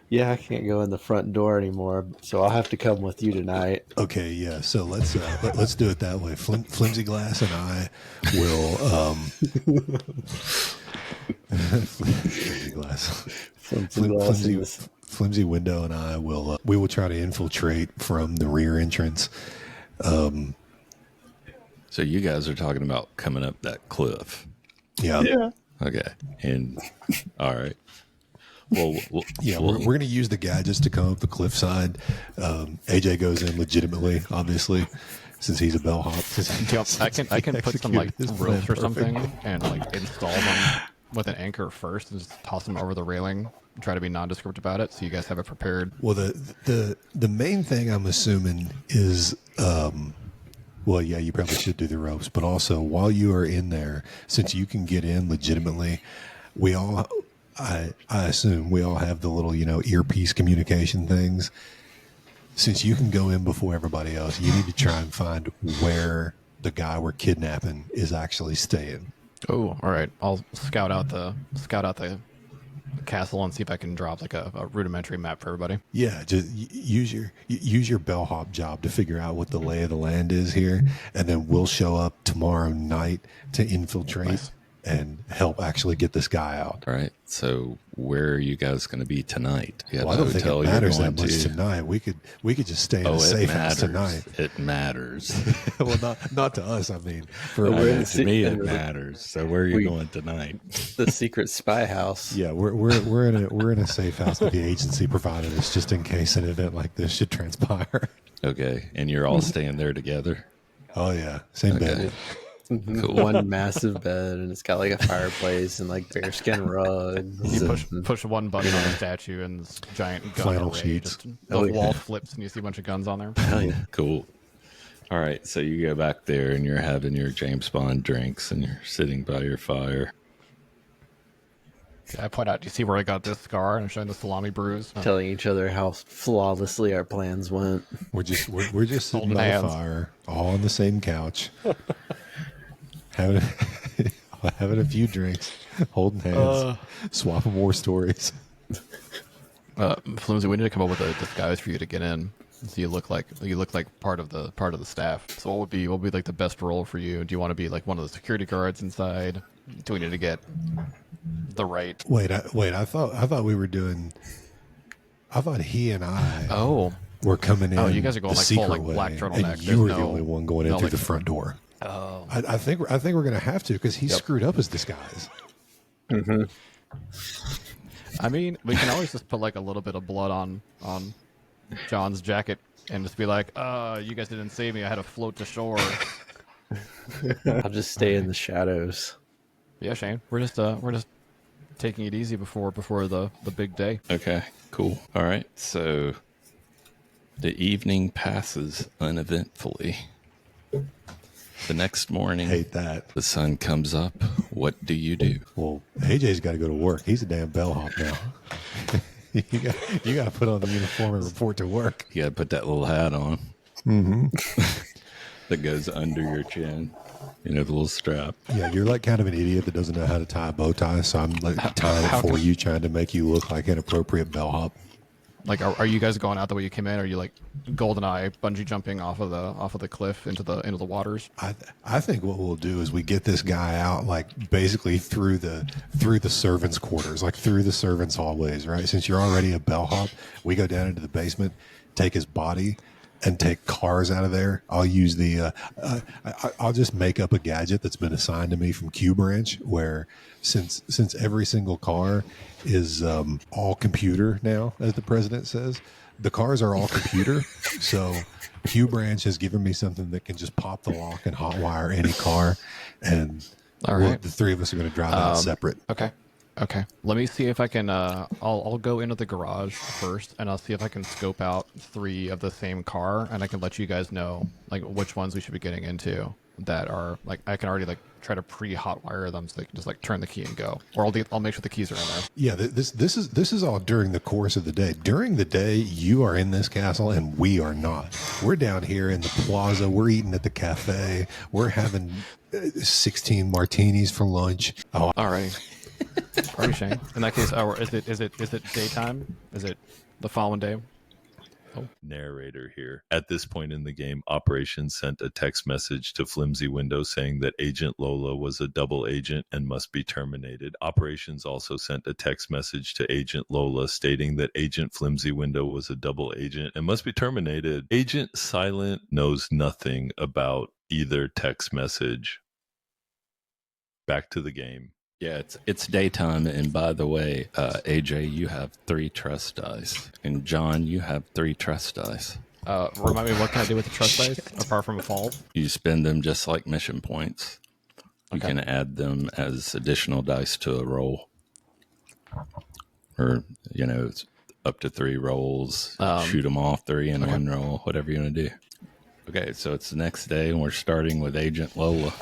Speaker 5: Yeah, I can't go in the front door anymore, so I'll have to come with you tonight.
Speaker 1: Okay, yeah. So let's do it that way. Flimsy Glass and I will. Flimsy Glass. Flimsy Window and I will. We will try to infiltrate from the rear entrance.
Speaker 6: So you guys are talking about coming up that cliff.
Speaker 1: Yeah.
Speaker 6: Okay. And all right. Well,
Speaker 1: yeah, we're going to use the gadgets to come up the cliffside. AJ goes in legitimately, obviously, since he's a bellhop.
Speaker 2: I can put some like ropes or something and like install them with an anchor first and just toss them over the railing. Try to be nondescript about it, so you guys have it prepared.
Speaker 1: Well, the main thing I'm assuming is, well, yeah, you probably should do the ropes, but also while you are in there, since you can get in legitimately, I assume we all have the little, earpiece communication things. Since you can go in before everybody else, you need to try and find where the guy we're kidnapping is actually staying.
Speaker 2: Oh, all right. I'll scout out the castle and see if I can drop like a rudimentary map for everybody.
Speaker 1: Yeah, just use your bellhop job to figure out what the lay of the land is here, and then we'll show up tomorrow night to infiltrate.
Speaker 2: Nice.
Speaker 1: and help actually get this guy out.
Speaker 6: All right. So where are you guys going to be tonight? You have
Speaker 1: Well, I
Speaker 6: a
Speaker 1: don't think it
Speaker 6: hotel you're
Speaker 1: matters
Speaker 6: going
Speaker 1: that much
Speaker 6: to?
Speaker 1: tonight. We could just stay in
Speaker 6: Oh,
Speaker 1: a
Speaker 6: it
Speaker 1: safe house
Speaker 6: matters.
Speaker 1: tonight.
Speaker 6: It matters.
Speaker 1: Well, not to us. I mean, for
Speaker 5: But we're in
Speaker 6: To me, it
Speaker 5: the-
Speaker 6: matters. So where are you
Speaker 5: we-
Speaker 6: going tonight?
Speaker 5: the secret spy house.
Speaker 1: yeah, we're in a safe house that the agency provided us just in case an event like this should transpire.
Speaker 6: Okay. And you're all staying there together?
Speaker 1: Oh yeah, same
Speaker 6: Okay.
Speaker 1: bed.
Speaker 6: Cool.
Speaker 5: One massive bed, and it's got like a fireplace and like bearskin rugs.
Speaker 2: You
Speaker 5: and-
Speaker 2: push one button on the statue and this giant gun
Speaker 1: Flannel
Speaker 2: array
Speaker 1: sheets.
Speaker 2: just-
Speaker 5: Oh,
Speaker 2: the
Speaker 5: yeah.
Speaker 2: wall flips and you see a bunch of guns on there.
Speaker 5: Hell yeah.
Speaker 6: Cool. All right. So you go back there and you're having your James Bond drinks and you're sitting by your fire.
Speaker 2: I point out, do you see where I got this scar? And I'm showing the salami bruise.
Speaker 5: Telling each other how flawlessly our plans went.
Speaker 1: We're just sitting
Speaker 2: Holding
Speaker 1: by the
Speaker 2: hands.
Speaker 1: fire, all on the same couch, having having a few drinks, holding hands, swapping war stories.
Speaker 2: Flimsy, we need to come up with a disguise for you to get in. So you look like part of the staff. So what would be like the best role for you? Do you want to be like one of the security guards inside? Do we need to get the right?
Speaker 1: Wait, I thought we were doing. I thought he and I
Speaker 2: Oh,
Speaker 1: were coming in.
Speaker 2: Oh, you guys are going,
Speaker 1: the
Speaker 2: like, full,
Speaker 1: secret
Speaker 2: like, black
Speaker 1: way,
Speaker 2: turtleneck.
Speaker 1: and
Speaker 2: There's
Speaker 1: you were the
Speaker 2: no-
Speaker 1: only one going in
Speaker 2: no,
Speaker 1: through
Speaker 2: like-
Speaker 1: the front door.
Speaker 2: oh.
Speaker 1: I think we're going to have to because he screwed up his disguise.
Speaker 2: I mean, we can always just put like a little bit of blood on John's jacket and just be like, you guys didn't save me. I had to float to shore.
Speaker 5: I'll just stay in the shadows.
Speaker 2: Yeah, Shane, we're just taking it easy before the big day.
Speaker 6: Okay, cool. All right. So the evening passes uneventfully. The next morning,
Speaker 1: Hate that.
Speaker 6: the sun comes up. What do you do?
Speaker 1: Well, AJ's got to go to work. He's a damn bellhop now. you got to put on the uniform and report to work.
Speaker 6: You gotta put that little hat on. That goes under your chin. You know, the little strap.
Speaker 1: Yeah, you're like kind of an idiot that doesn't know how to tie a bow tie, so I'm like tying it for you, trying to make you look like an appropriate bellhop.
Speaker 2: Like, are you guys going out the way you came in? Or are you like GoldenEye bungee jumping off of the cliff into the waters?
Speaker 1: I think what we'll do is we get this guy out like basically through the servants' quarters, like through the servants' hallways, right? Since you're already a bellhop, we go down into the basement, take his body, and take cars out of there. I'll use I'll just make up a gadget that's been assigned to me from Q Branch, where since every single car is all computer now, as the president says, the cars are all computer. So Q Branch has given me something that can just pop the lock and hotwire any car, and
Speaker 2: All right.
Speaker 1: the three of us are going to drive out separate.
Speaker 2: Okay. Let me see if I can. I'll go into the garage first, and I'll see if I can scope out 3 of the same car, and I can let you guys know like which ones we should be getting into. That are like I can already like try to pre-hot wire them so they can just like turn the key and go, or I'll make sure the keys are in there.
Speaker 1: Yeah, this is all during the course of the day. During the day, you are in this castle and we are not. We're down here in the plaza. We're eating at the cafe. We're having 16 martinis for lunch. Oh,
Speaker 2: Alrighty. Alrighty, Shane. In that case, is it daytime? Is it the following day?
Speaker 3: Narrator here. At this point in the game, Operations sent a text message to Flimsy Window saying that Agent Lola was a double agent and must be terminated. Operations also sent a text message to Agent Lola stating that Agent Flimsy Window was a double agent and must be terminated. Agent Silent knows nothing about either text message. Back to the game.
Speaker 6: Yeah, it's daytime, and by the way, AJ, you have 3 trust dice, and John, you have 3 trust dice.
Speaker 2: Remind me, what can I do with the trust dice apart from a fall?
Speaker 6: You spend them just like mission points. You
Speaker 2: Okay.
Speaker 6: can add them as additional dice to a roll, or it's up to 3 rolls. Shoot them off 3 in one roll, whatever you want to do. Okay, so it's the next day, and we're starting with Agent Lola.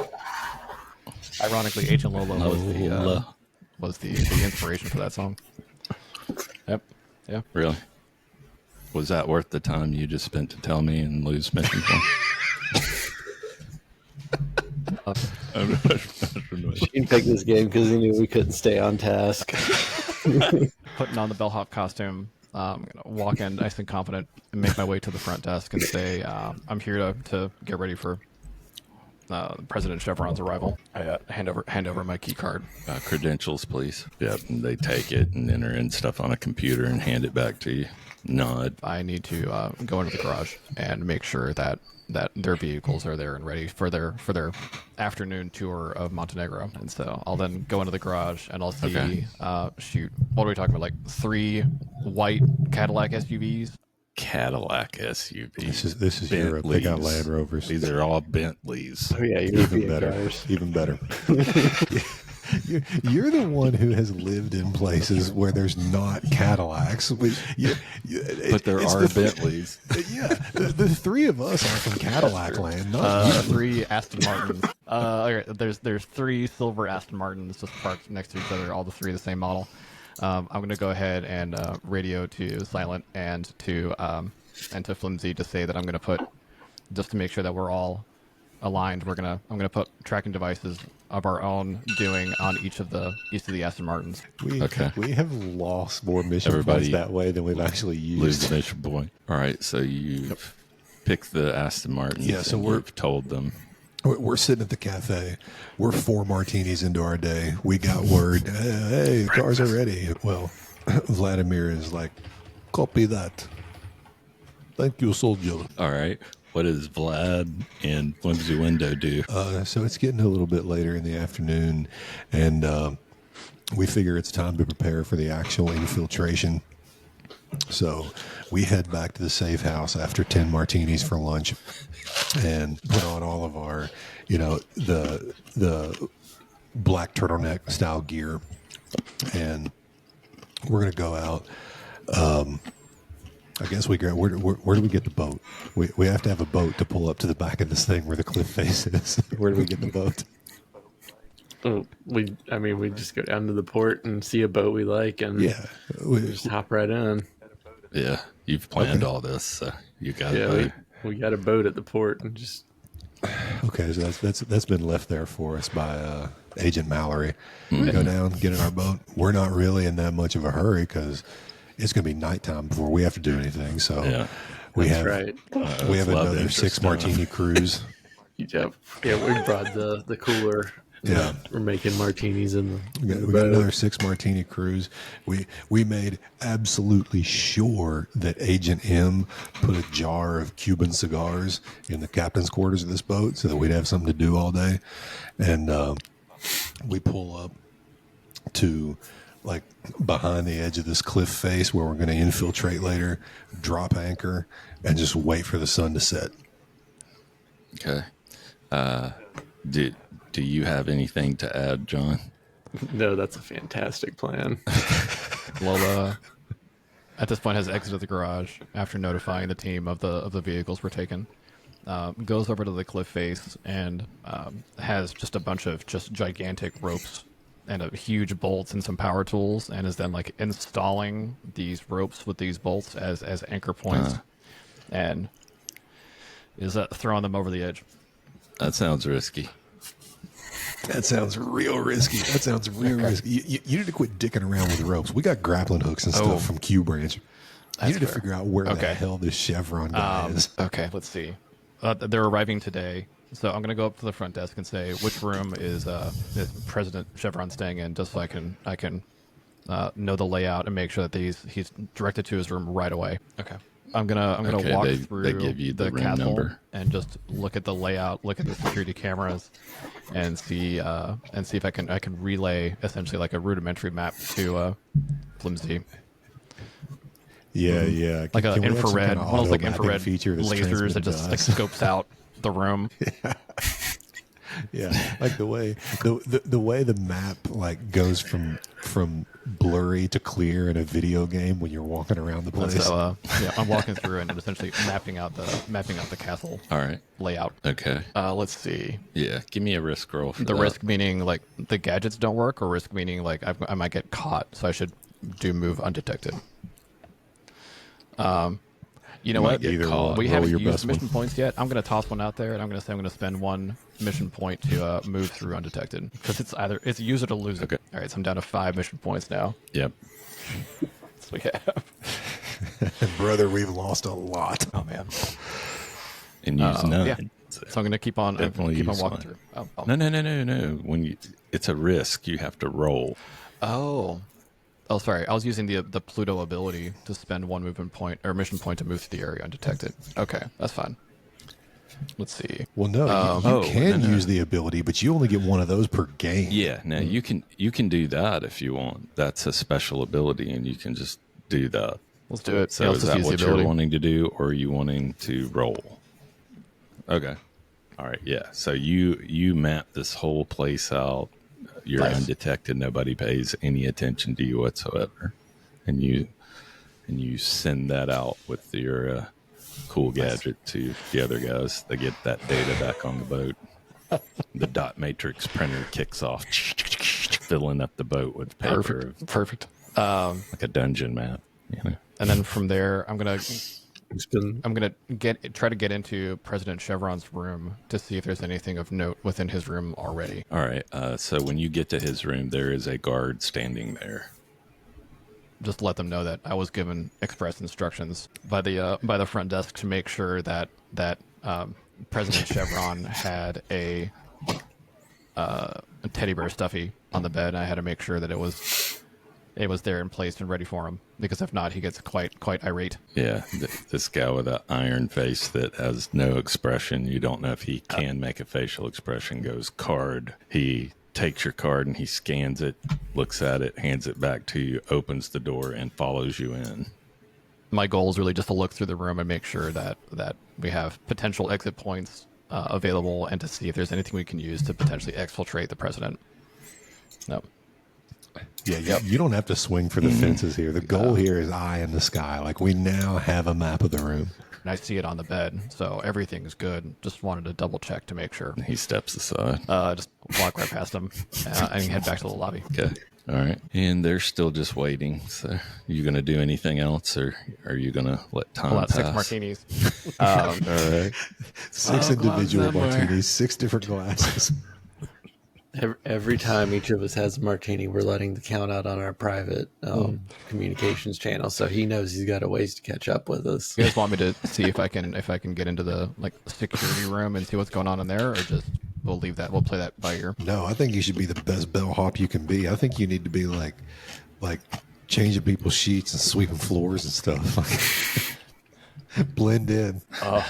Speaker 2: Ironically, Agent Lola was the inspiration for that song. Yep. Yeah.
Speaker 6: Really? Was that worth the time you just spent to tell me and lose mission points?
Speaker 5: Shane picked this game because he knew we couldn't stay on task.
Speaker 2: Putting on the bellhop costume, I'm gonna walk in nice and confident and make my way to the front desk and say, "I'm here to get ready for President Chevron's arrival. I hand over my key card.
Speaker 6: Credentials, please. Yep. And they take it and enter in stuff on a computer and hand it back to you. Nod.
Speaker 2: I need to go into the garage and make sure that their vehicles are there and ready for their afternoon tour of Montenegro. And so I'll then go into the garage and I'll see,
Speaker 6: Okay.
Speaker 2: shoot, what are we talking about? Like 3 white Cadillac SUVs?
Speaker 6: Cadillac SUV.
Speaker 1: This is Europe. They got Land Rovers.
Speaker 6: These are all Bentleys.
Speaker 5: Oh yeah,
Speaker 1: Even
Speaker 5: European
Speaker 1: better.
Speaker 5: cars.
Speaker 1: Even better. You're the one who has lived in places where there's not Cadillacs.
Speaker 6: But there
Speaker 1: it's
Speaker 6: are
Speaker 1: the-
Speaker 6: Bentleys.
Speaker 1: Yeah, the 3 of us are from Cadillac land, not you.
Speaker 2: 3 Aston Martins. Okay, there's 3 silver Aston Martins just parked next to each other, all the 3 the same model. I'm going to go ahead and radio to Silent and to Flimsy to say that I'm going to put, just to make sure that we're all aligned, I'm going to put tracking devices of our own doing on each of the Aston Martins.
Speaker 6: Okay.
Speaker 1: We have lost more mission
Speaker 6: Everybody
Speaker 1: points that way than we've actually
Speaker 6: Lose
Speaker 1: used.
Speaker 6: the mission point. All right, so you've picked the Aston Martin.
Speaker 1: Yeah, so
Speaker 6: and you've told them.
Speaker 1: We're sitting at the cafe. We're 4 martinis into our day. We got word, hey, the cars are ready. Well, Vladimir is like, copy that. Thank you, soldier.
Speaker 6: All right, what does Vlad and Flimsy Window do?
Speaker 1: So it's getting a little bit later in the afternoon, and we figure it's time to prepare for the actual infiltration. So we head back to the safe house after 10 martinis for lunch and put on all of our, the black turtleneck style gear. And we're going to go out. I guess we go, where do we get the boat? We have to have a boat to pull up to the back of this thing where the cliff face is. Where do we get the boat?
Speaker 5: Oh, we just go down to the port and see a boat we like and
Speaker 1: Yeah.
Speaker 5: just hop right in.
Speaker 6: Yeah, you've planned all this, so you got it.
Speaker 5: We got a boat at the port and just
Speaker 1: Okay, so that's been left there for us by Agent Mallory. Go down, get in our boat. We're not really in that much of a hurry because it's going to be nighttime before we have to do anything. So
Speaker 6: Yeah.
Speaker 1: we
Speaker 5: that's
Speaker 1: have
Speaker 5: right.
Speaker 1: we have
Speaker 6: love
Speaker 1: another
Speaker 6: interest
Speaker 1: 6
Speaker 6: stuff.
Speaker 1: martini cruise.
Speaker 5: Yeah, we brought the cooler.
Speaker 1: Yeah.
Speaker 5: We're making martinis in
Speaker 1: We
Speaker 5: the
Speaker 1: got
Speaker 5: boat.
Speaker 1: another 6 martini cruise. We made absolutely sure that Agent M put a jar of Cuban cigars in the captain's quarters of this boat so that we'd have something to do all day. And we pull up to like behind the edge of this cliff face where we're going to infiltrate later, drop anchor, and just wait for the sun to set.
Speaker 6: Okay. Do you have anything to add, John?
Speaker 5: No, that's a fantastic plan.
Speaker 2: Lola, at this point, has exited the garage after notifying the team of the vehicles were taken. Goes over to the cliff face and has just a bunch of just gigantic ropes and huge bolts and some power tools, and is then like installing these ropes with these bolts as anchor points, and is throwing them over the edge.
Speaker 6: That sounds risky.
Speaker 1: That sounds real risky. That sounds real risky. You need to quit dicking around with ropes. We got grappling hooks and stuff from Q Branch. You need to
Speaker 2: fair.
Speaker 1: figure out where the
Speaker 2: Okay.
Speaker 1: hell this Chevron guy is.
Speaker 2: Okay, let's see. They're arriving today, so I'm gonna go up to the front desk and say which room is President Chevron staying in, just so I can know the layout and make sure that he's directed to his room right away. Okay. I'm gonna
Speaker 6: Okay,
Speaker 2: walk
Speaker 6: they
Speaker 2: through
Speaker 6: give you the room
Speaker 2: castle
Speaker 6: number.
Speaker 2: and just look at the layout, look at the security cameras, and see if I can relay essentially like a rudimentary map to Flimsy.
Speaker 1: Yeah, yeah.
Speaker 2: Like an
Speaker 1: Can we have some
Speaker 2: infrared,
Speaker 1: kind of
Speaker 2: one of those like
Speaker 1: auto-mapping
Speaker 2: infrared
Speaker 1: feature that's
Speaker 2: lasers that
Speaker 1: transmitted to
Speaker 2: just like
Speaker 1: us?
Speaker 2: scopes out the room.
Speaker 1: Yeah, like the way the map like goes from blurry to clear in a video game when you're walking around the place.
Speaker 2: So yeah, I'm walking through and essentially mapping out the castle
Speaker 6: All right.
Speaker 2: layout.
Speaker 6: Okay.
Speaker 2: Let's see.
Speaker 6: Yeah. Give me a risk roll for
Speaker 2: The
Speaker 6: that.
Speaker 2: risk meaning like the gadgets don't work, or risk meaning like I might get caught, so I should move undetected. You know
Speaker 6: Might
Speaker 2: what?
Speaker 6: get
Speaker 1: Either
Speaker 6: caught.
Speaker 1: one.
Speaker 2: We
Speaker 1: Roll
Speaker 2: haven't
Speaker 1: your
Speaker 2: used
Speaker 1: best one.
Speaker 2: mission points yet. I'm going to toss one out there, and I'm going to say I'm going to spend 1 mission point to move through undetected, because it's use it or lose it.
Speaker 6: Okay.
Speaker 2: All right, so I'm down to 5 mission points now.
Speaker 6: Yep.
Speaker 2: So we have.
Speaker 1: Brother, we've lost a lot.
Speaker 2: Oh man.
Speaker 6: And use none.
Speaker 2: Yeah. So I'm going to keep on
Speaker 6: Definitely
Speaker 2: keep on
Speaker 6: use
Speaker 2: walking
Speaker 6: mine.
Speaker 2: through. Oh.
Speaker 6: No. When it's a risk, you have to roll.
Speaker 2: Oh, sorry. I was using the Pluto ability to spend one movement point or mission point to move through the area undetected. Okay, that's fine. Let's see.
Speaker 1: Well, no, you can use the ability, but you only get one of those per game.
Speaker 6: Yeah, now you can do that if you want. That's a special ability, and you can just do that.
Speaker 2: Let's do it.
Speaker 6: So
Speaker 2: Yeah, let's
Speaker 6: is
Speaker 2: just
Speaker 6: that
Speaker 2: use the
Speaker 6: what you're
Speaker 2: ability.
Speaker 6: wanting to do, or are you wanting to roll? Okay. All right. Yeah. So you map this whole place out. You're
Speaker 2: Nice.
Speaker 6: undetected. Nobody pays any attention to you whatsoever, and you send that out with your cool gadget to the other guys. They get that data back on the boat. The dot matrix printer kicks off, filling up the boat with paper,
Speaker 2: Perfect.
Speaker 6: like a dungeon map. You know.
Speaker 2: And then from there, I'm gonna try to get into President Chevron's room to see if there's anything of note within his room already.
Speaker 6: All right. So when you get to his room, there is a guard standing there.
Speaker 2: Just let them know that I was given express instructions by the front desk to make sure that President Chevron had a teddy bear stuffy on the bed. And I had to make sure that it was there and placed and ready for him, because if not, he gets quite irate.
Speaker 6: Yeah, this guy with an iron face that has no expression. You don't know if he can make a facial expression. Goes card. He takes your card and he scans it, looks at it, hands it back to you, opens the door, and follows you in.
Speaker 2: My goal is really just to look through the room and make sure that we have potential exit points available, and to see if there's anything we can use to potentially exfiltrate the president. No.
Speaker 1: Yeah, you don't have to swing for the fences here. The goal here is eye in the sky. Like, we now have a map of the room.
Speaker 2: And I see it on the bed, so everything's good. Just wanted to double check to make sure.
Speaker 6: He steps aside.
Speaker 2: Just walk right past him and head back to the lobby.
Speaker 6: Okay. All right. And they're still just waiting. So you going to do anything else, or are you going to let time
Speaker 2: Pull out
Speaker 6: pass?
Speaker 2: 6 martinis.
Speaker 6: All right.
Speaker 1: 6 individual martinis, 6 different glasses.
Speaker 5: Every time each of us has a martini, we're letting the count out on our private communications channel, so he knows he's got a ways to catch up with us.
Speaker 2: You guys want me to see if I can get into the security room and see what's going on in there, or just we'll leave that? We'll play that by ear.
Speaker 1: No, I think you should be the best bellhop you can be. I think you need to be like changing people's sheets and sweeping floors and stuff. Blend in. Yeah,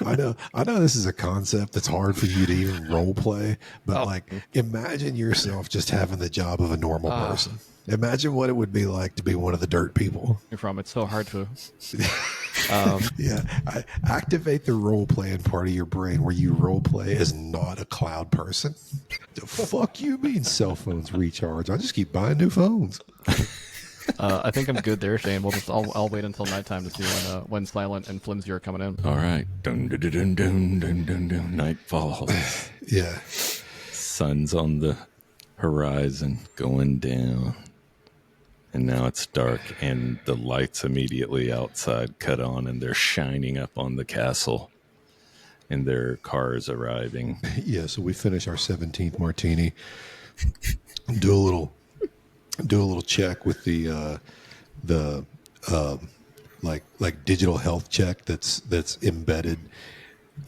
Speaker 1: I know this is a concept that's hard for you to even role play, but imagine yourself just having the job of a normal person. Imagine what it would be like to be one of the dirt people.
Speaker 2: You're from. It's so hard to.
Speaker 1: Activate the role playing part of your brain where you role play as not a cloud person. The fuck you mean cell phones recharge? I just keep buying new phones.
Speaker 2: I think I'm good there, Shane. I'll wait until nighttime to see when Silent and Flimsy are coming in.
Speaker 6: All right. Dun, dun, dun, dun, dun, dun, dun. Night falls.
Speaker 1: Yeah.
Speaker 6: Sun's on the horizon going down. And now it's dark, and the lights immediately outside cut on, and they're shining up on the castle, and their cars arriving.
Speaker 1: Yeah, so we finish our 17th martini. Do a little check with the digital health check that's embedded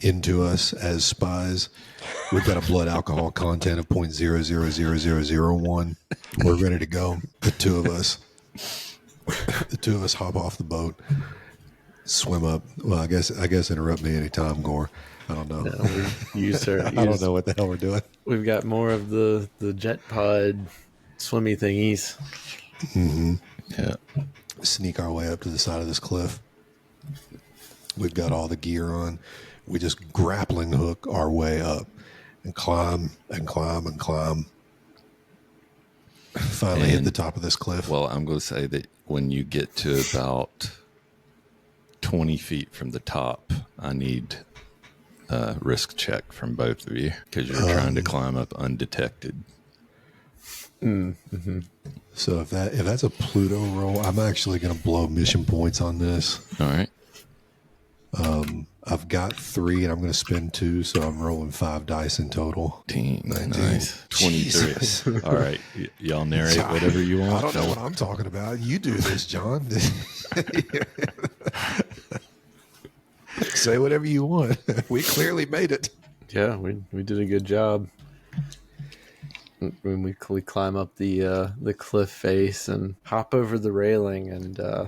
Speaker 1: into us as spies. We've got a blood alcohol content of 0.000001. We're ready to go. The two of us hop off the boat, swim up. Well, I guess interrupt me anytime, Gore. I don't know.
Speaker 5: No, I
Speaker 1: don't know what the hell we're doing.
Speaker 5: We've got more of the jet pod swimmy thingies.
Speaker 1: Mm-hmm.
Speaker 6: Yeah.
Speaker 1: Sneak our way up to the side of this cliff. We've got all the gear on. We just grappling hook our way up and climb and climb and climb. Finally hit the top of this cliff.
Speaker 6: Well, I'm going to say that when you get to about 20 feet from the top, I need a risk check from both of you, because you're trying to climb up undetected.
Speaker 5: Mm-hmm.
Speaker 1: So if that's a Pluto roll, I'm actually going to blow mission points on this.
Speaker 6: All right.
Speaker 1: I've got 3 and I'm going to spend 2, so I'm rolling 5 dice in total.
Speaker 6: 19.
Speaker 1: 19.
Speaker 6: Nice. 23.
Speaker 1: Jesus.
Speaker 6: All right. Y'all narrate whatever you want.
Speaker 1: I don't know what I'm talking about. You do this, John. Say whatever you want. We clearly made it.
Speaker 5: Yeah, we did a good job. When we climb up the cliff face and hop over the railing and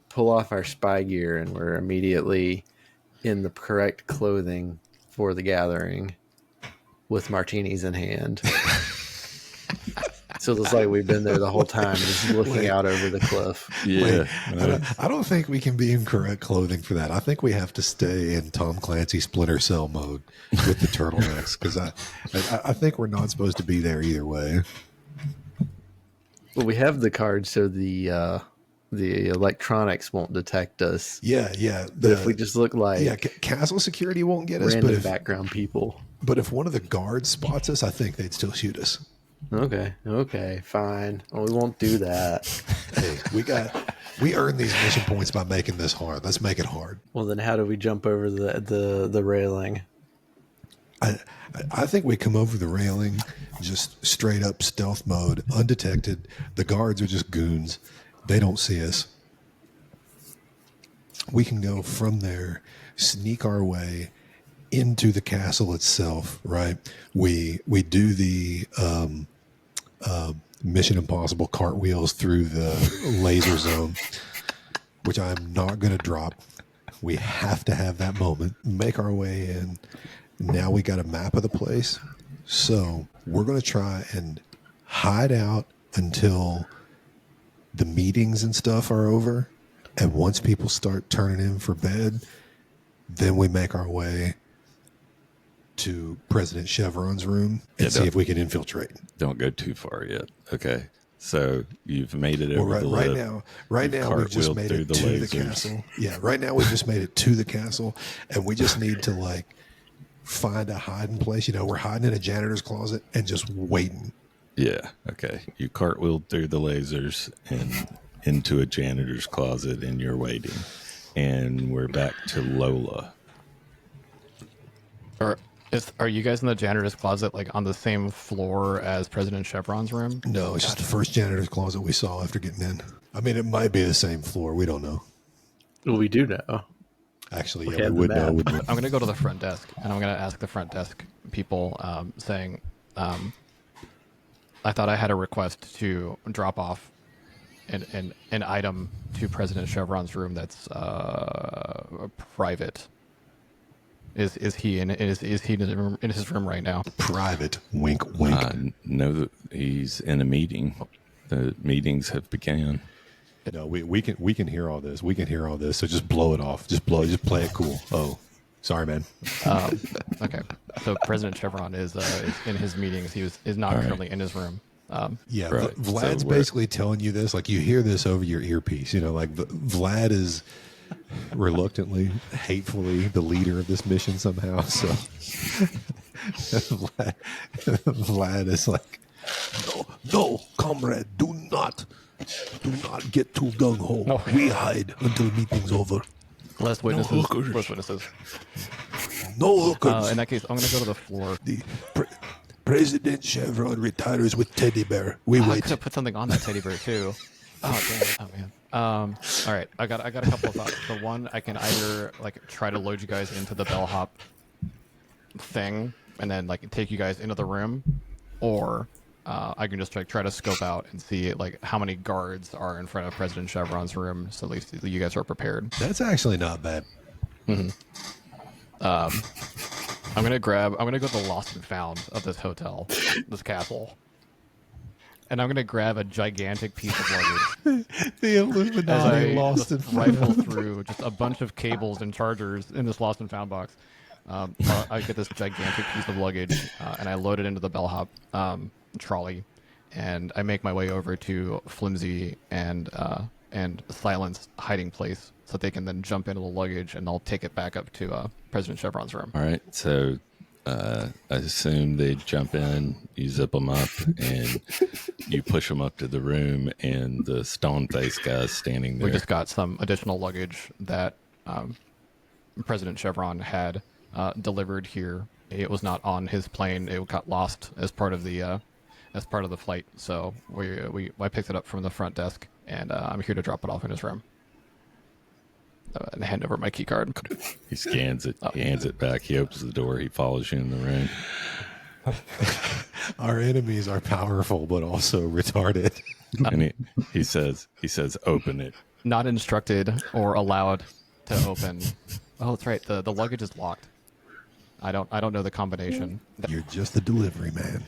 Speaker 5: pull off our spy gear, and we're immediately in the correct clothing for the gathering with martinis in hand. So it's like we've been there the whole time, just looking out over the cliff.
Speaker 6: Yeah.
Speaker 1: I don't think we can be in correct clothing for that. I think we have to stay in Tom Clancy Splinter Cell mode with the turtlenecks, because I think we're not supposed to be there either way.
Speaker 5: Well, we have the card so the electronics won't detect us.
Speaker 1: Yeah.
Speaker 5: But if we just look like
Speaker 1: castle security won't get us,
Speaker 5: random background people.
Speaker 1: But if one of the guards spots us, I think they'd still shoot us.
Speaker 5: Okay, fine. Well, we won't do that.
Speaker 1: Hey, we earned these mission points by making this hard. Let's make it hard.
Speaker 5: Well, then how do we jump over the railing?
Speaker 1: I think we come over the railing, just straight up stealth mode, undetected. The guards are just goons. They don't see us. We can go from there, sneak our way into the castle itself, right? We do the Mission Impossible cartwheels through the laser zone, which I'm not going to drop. We have to have that moment. Make our way in. Now we got a map of the place. So we're going to try and hide out until the meetings and stuff are over. And once people start turning in for bed, then we make our way to President Chevron's room and see if we can infiltrate.
Speaker 6: Don't go too far yet. Okay. So you've made it over the
Speaker 1: right
Speaker 6: lip.
Speaker 1: Right now we've just
Speaker 6: cartwheeled
Speaker 1: made
Speaker 6: through
Speaker 1: it
Speaker 6: the
Speaker 1: to the
Speaker 6: lasers.
Speaker 1: castle. Yeah, right now we've just made it to the castle, and we just need to like find a hiding place. You know, we're hiding in a janitor's closet and just waiting.
Speaker 6: Yeah. Okay. You cartwheeled through the lasers and into a janitor's closet, and you're waiting. And we're back to Lola.
Speaker 2: Are you guys in the janitor's closet, like on the same floor as President Chevron's room?
Speaker 1: No, it's just the first janitor's closet we saw after getting in. I mean, it might be the same floor. We don't know.
Speaker 5: Well, we do know.
Speaker 1: Actually,
Speaker 5: We
Speaker 1: yeah,
Speaker 5: have
Speaker 1: we
Speaker 5: the
Speaker 1: would know.
Speaker 5: map.
Speaker 1: Wouldn't we?
Speaker 2: I'm going to go to the front desk, and I'm going to ask the front desk people, saying, I thought I had a request to drop off an item to President Chevron's room that's private. Is he in his room right now?
Speaker 1: Private. Wink, wink.
Speaker 6: No, he's in a meeting. The meetings have begun.
Speaker 1: No, we can hear all this. We can hear all this. So just blow it off. Just play it cool. Oh, sorry, man.
Speaker 2: Okay. So President Chevron is in his meetings. He is not currently in his room.
Speaker 1: Yeah,
Speaker 6: Right.
Speaker 1: Vlad's
Speaker 6: So
Speaker 1: basically telling you this. Like you hear this over your earpiece. You know, like Vlad is reluctantly, hatefully the leader of this mission somehow. So Vlad is like, no, comrade, do not get too gung ho.
Speaker 2: No.
Speaker 1: We hide until meeting's over.
Speaker 2: Less witnesses.
Speaker 1: No hookers.
Speaker 2: In that case, I'm going to go to the floor.
Speaker 1: The President Chevron retires with teddy bear. We
Speaker 2: I
Speaker 1: wait.
Speaker 2: could have put something on that teddy bear too. Oh damn! Oh man. All right. I got a couple of thoughts. The one, I can either like try to load you guys into the bellhop thing and then like take you guys into the room, or I can just like try to scope out and see like how many guards are in front of President Chevron's room, so at least you guys are prepared.
Speaker 1: That's actually not bad.
Speaker 2: I'm gonna go to the lost and found of this hotel, this castle, and I'm gonna grab a gigantic piece of luggage.
Speaker 1: The
Speaker 2: As
Speaker 1: Illuminati
Speaker 2: I
Speaker 1: lost
Speaker 2: just
Speaker 1: and
Speaker 2: rifle through just a bunch of cables and chargers in this lost and found box. I get this gigantic piece of luggage and I load it into the bellhop trolley, and I make my way over to Flimsy and Silent's hiding place, so that they can then jump into the luggage and I'll take it back up to President Chevron's room.
Speaker 6: All right. So I assume they jump in, you zip them up, and you push them up to the room, and the stone face guy's standing there.
Speaker 2: We just got some additional luggage that President Chevron had delivered here. It was not on his plane. It got lost as part of the flight. So I picked it up from the front desk, and I'm here to drop it off in his room. and hand over my key card.
Speaker 6: He scans it. He hands it back. He opens the door. He follows you in the room.
Speaker 1: Our enemies are powerful, but also retarded.
Speaker 6: And he says, open it.
Speaker 2: Not instructed or allowed to open. Oh, that's right. The luggage is locked. I don't know the combination.
Speaker 1: You're just the delivery man.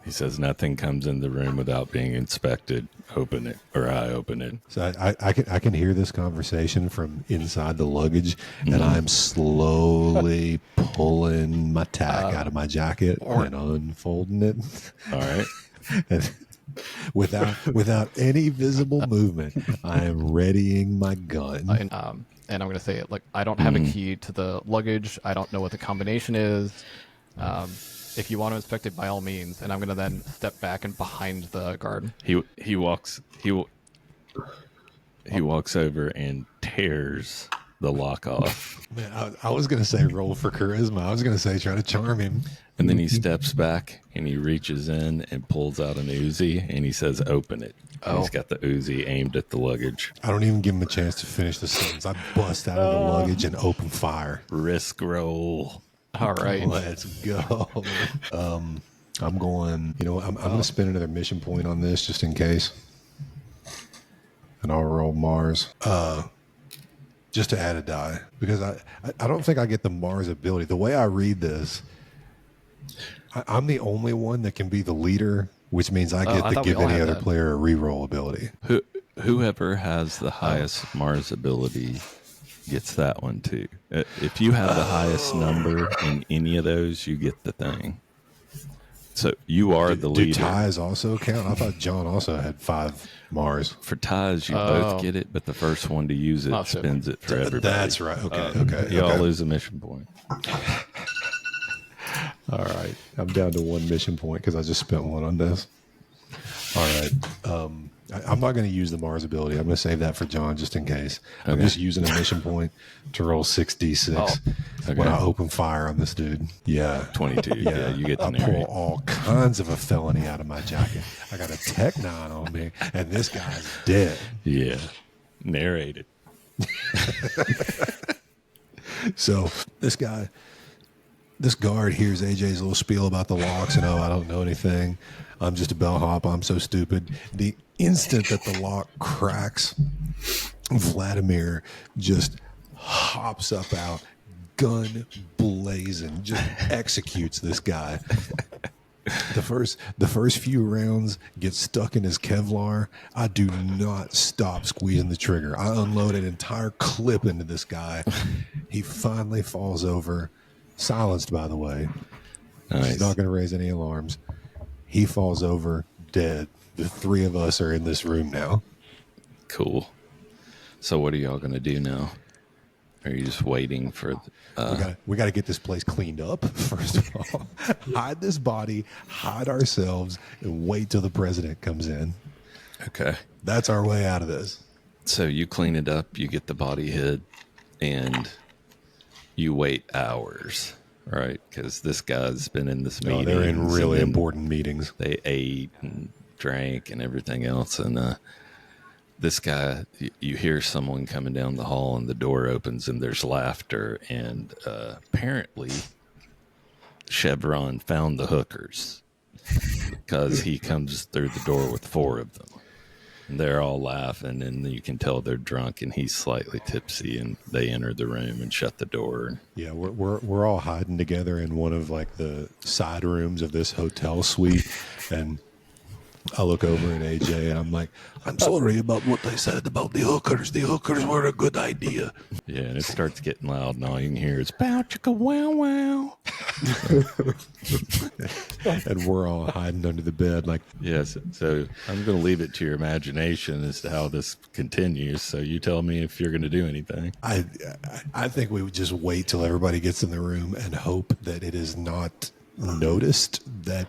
Speaker 6: He says nothing comes in the room without being inspected. Open it, or I open it.
Speaker 1: So I can hear this conversation from inside the luggage, and I'm slowly pulling my tack out of my jacket and unfolding it.
Speaker 6: All right.
Speaker 1: And without any visible movement, I am readying my gun.
Speaker 2: And I'm going to say it like I don't have a key to the luggage. I don't know what the combination is. If you want to inspect it, by all means. And I'm going to then step back and behind the guard.
Speaker 6: He walks over and tears the lock off.
Speaker 1: Man, I was going to say roll for charisma. I was going to say try to charm him.
Speaker 6: And then he steps back and he reaches in and pulls out an Uzi and he says, open it. And he's got the Uzi aimed at the luggage.
Speaker 1: I don't even give him a chance to finish the sentence. I bust out of the luggage and open fire.
Speaker 6: Risk roll.
Speaker 2: All right.
Speaker 1: Let's go. I'm going, I'm going to spend another mission point on this just in case. And I'll roll Mars. Just to add a die. Because I don't think I get the Mars ability. The way I read this, I'm the only one that can be the leader, which means I get to give any other player a reroll ability.
Speaker 6: Whoever has the highest Mars ability gets that one too. If you have the highest number in any of those, you get the thing. So you are the leader.
Speaker 1: Do ties also count? I thought John also had 5 Mars.
Speaker 6: For ties, you both get it, but the first one to use it spends it for everybody.
Speaker 1: That's right. Okay.
Speaker 6: You all lose a mission point.
Speaker 1: All right. I'm down to 1 mission point because I just spent 1 on this. All right. I'm not going to use the Mars ability. I'm going to save that for John just in case. Okay. I'm just using a mission point to roll 6d6 when I open fire on this dude. Yeah.
Speaker 6: 22. Yeah, you get to
Speaker 1: I pull all kinds of a felony out of my jacket. I got a Tech 9 on me, and this guy's dead.
Speaker 6: Yeah. Narrated.
Speaker 1: So this guard hears AJ's little spiel about the locks, and I don't know anything. I'm just a bellhop. I'm so stupid. The instant that the lock cracks, Vladimir just hops up out, gun blazing, just executes this guy. The first few rounds get stuck in his Kevlar. I do not stop squeezing the trigger. I unload an entire clip into this guy. He finally falls over, silenced, by the way.
Speaker 6: Nice.
Speaker 1: He's not going to raise any alarms. He falls over, dead. The 3 of us are in this room now.
Speaker 6: Cool. So what are y'all going to do now? Are you just waiting for...
Speaker 1: We got to get this place cleaned up, first of all. Hide this body, hide ourselves, and wait till the president comes in.
Speaker 6: Okay.
Speaker 1: That's our way out of this.
Speaker 6: So you clean it up, you get the body hid, and you wait hours, right? Because this guy's been in this meeting.
Speaker 1: They're in really important meetings.
Speaker 6: They ate and drank and everything else, and this guy, you hear someone coming down the hall and the door opens and there's laughter, and apparently Chevron found the hookers because he comes through the door with 4 of them, and they're all laughing, and you can tell they're drunk and he's slightly tipsy, and they enter the room and shut the door.
Speaker 1: Yeah, we're all hiding together in one of like the side rooms of this hotel suite, and I look over at AJ and I'm like, I'm sorry about what they said about the hookers. The hookers were a good idea.
Speaker 6: Yeah, and it starts getting loud, and all you can hear is "Bow chicka wow wow."
Speaker 1: And we're all hiding under the bed like,
Speaker 6: yes. So I'm going to leave it to your imagination as to how this continues. So you tell me if you're going to do anything.
Speaker 1: I think we would just wait till everybody gets in the room and hope that it is not noticed that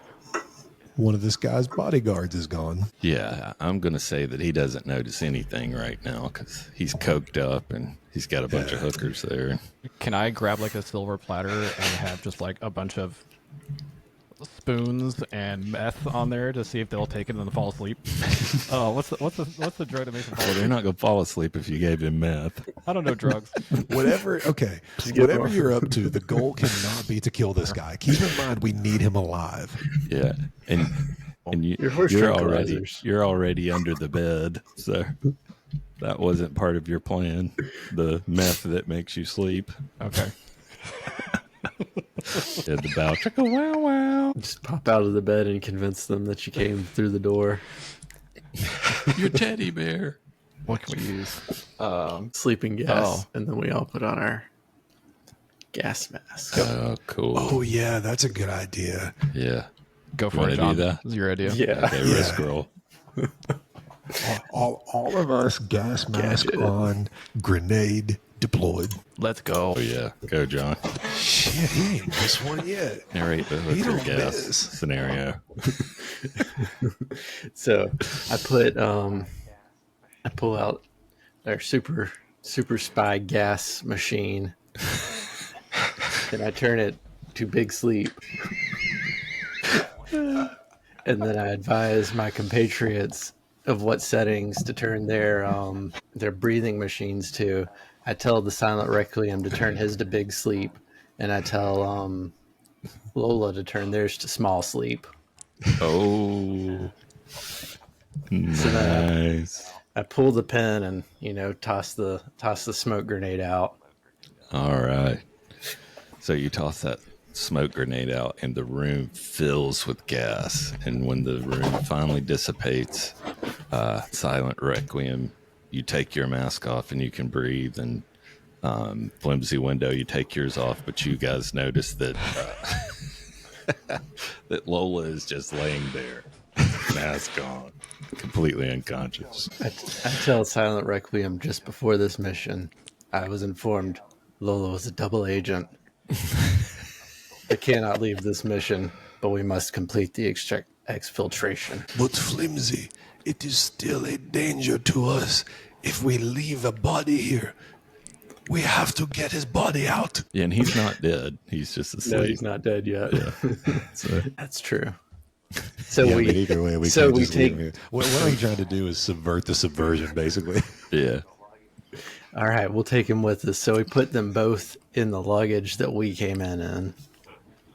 Speaker 1: one of this guy's bodyguards is gone.
Speaker 6: Yeah, I'm going to say that he doesn't notice anything right now because he's coked up and he's got a bunch of hookers there.
Speaker 2: Can I grab like a silver platter and have just like a bunch of spoons and meth on there to see if they'll take it and then fall asleep. Oh, what's the drug that makes them fall
Speaker 6: Well, they're
Speaker 2: asleep?
Speaker 6: not gonna fall asleep if you gave him meth.
Speaker 2: I don't know drugs.
Speaker 1: Whatever. Okay, whatever you're up to, the goal cannot be to kill this guy. Keep in mind, we need him alive.
Speaker 6: Yeah, and
Speaker 5: Your horse
Speaker 6: you're already
Speaker 5: tranquilizers.
Speaker 6: under the bed, so that wasn't part of your plan. The meth that makes you sleep.
Speaker 2: Okay.
Speaker 6: Yeah, the bow chicka wow wow.
Speaker 5: Just pop out of the bed and convince them that you came through the door.
Speaker 6: Your teddy bear.
Speaker 2: What can we use?
Speaker 5: Sleeping gas,
Speaker 2: Oh.
Speaker 5: and then we all put on our gas masks.
Speaker 6: Oh, cool.
Speaker 1: Oh yeah, that's a good idea.
Speaker 6: Yeah.
Speaker 2: Go for
Speaker 6: Wanna
Speaker 2: it,
Speaker 6: do
Speaker 2: John.
Speaker 6: that?
Speaker 2: This is your idea.
Speaker 5: Yeah.
Speaker 6: Okay,
Speaker 1: Yeah.
Speaker 6: risk roll.
Speaker 1: All of us, gas mask
Speaker 5: Gadget.
Speaker 1: on, grenade deployed.
Speaker 2: Let's go.
Speaker 6: Oh yeah, go John.
Speaker 1: Shit, he ain't missed one yet.
Speaker 6: Narrate the hooker
Speaker 1: don't
Speaker 6: gas
Speaker 1: miss.
Speaker 6: scenario.
Speaker 5: So I pull out our super spy gas machine, and I turn it to big sleep. And then I advise my compatriots of what settings to turn their breathing machines to. I tell the Silent Requiem to turn his to big sleep, and I tell Lola to turn theirs to small sleep.
Speaker 6: Oh,
Speaker 5: So then
Speaker 6: nice.
Speaker 5: I pull the pin and toss the smoke grenade out.
Speaker 6: All right. So you toss that smoke grenade out, and the room fills with gas. And when the room finally dissipates, Silent Requiem, you take your mask off and you can breathe. And flimsy window, you take yours off, but you guys notice that that Lola is just laying there, mask on, completely unconscious.
Speaker 5: I tell Silent Requiem just before this mission, I was informed Lola was a double agent. I cannot leave this mission, but we must complete the exfiltration.
Speaker 1: But Flimsy, it is still a danger to us if we leave a body here. We have to get his body out.
Speaker 6: Yeah, and he's not dead. He's just asleep.
Speaker 5: No, he's not dead yet.
Speaker 6: So,
Speaker 5: That's true. So
Speaker 1: Yeah,
Speaker 5: we
Speaker 1: but either way, we
Speaker 5: so
Speaker 1: can't
Speaker 5: we
Speaker 1: just leave
Speaker 5: take
Speaker 1: him here. What I'm trying to do is subvert the subversion, basically.
Speaker 6: yeah.
Speaker 5: all right, we'll take him with us. So we put them both in the luggage that we came in.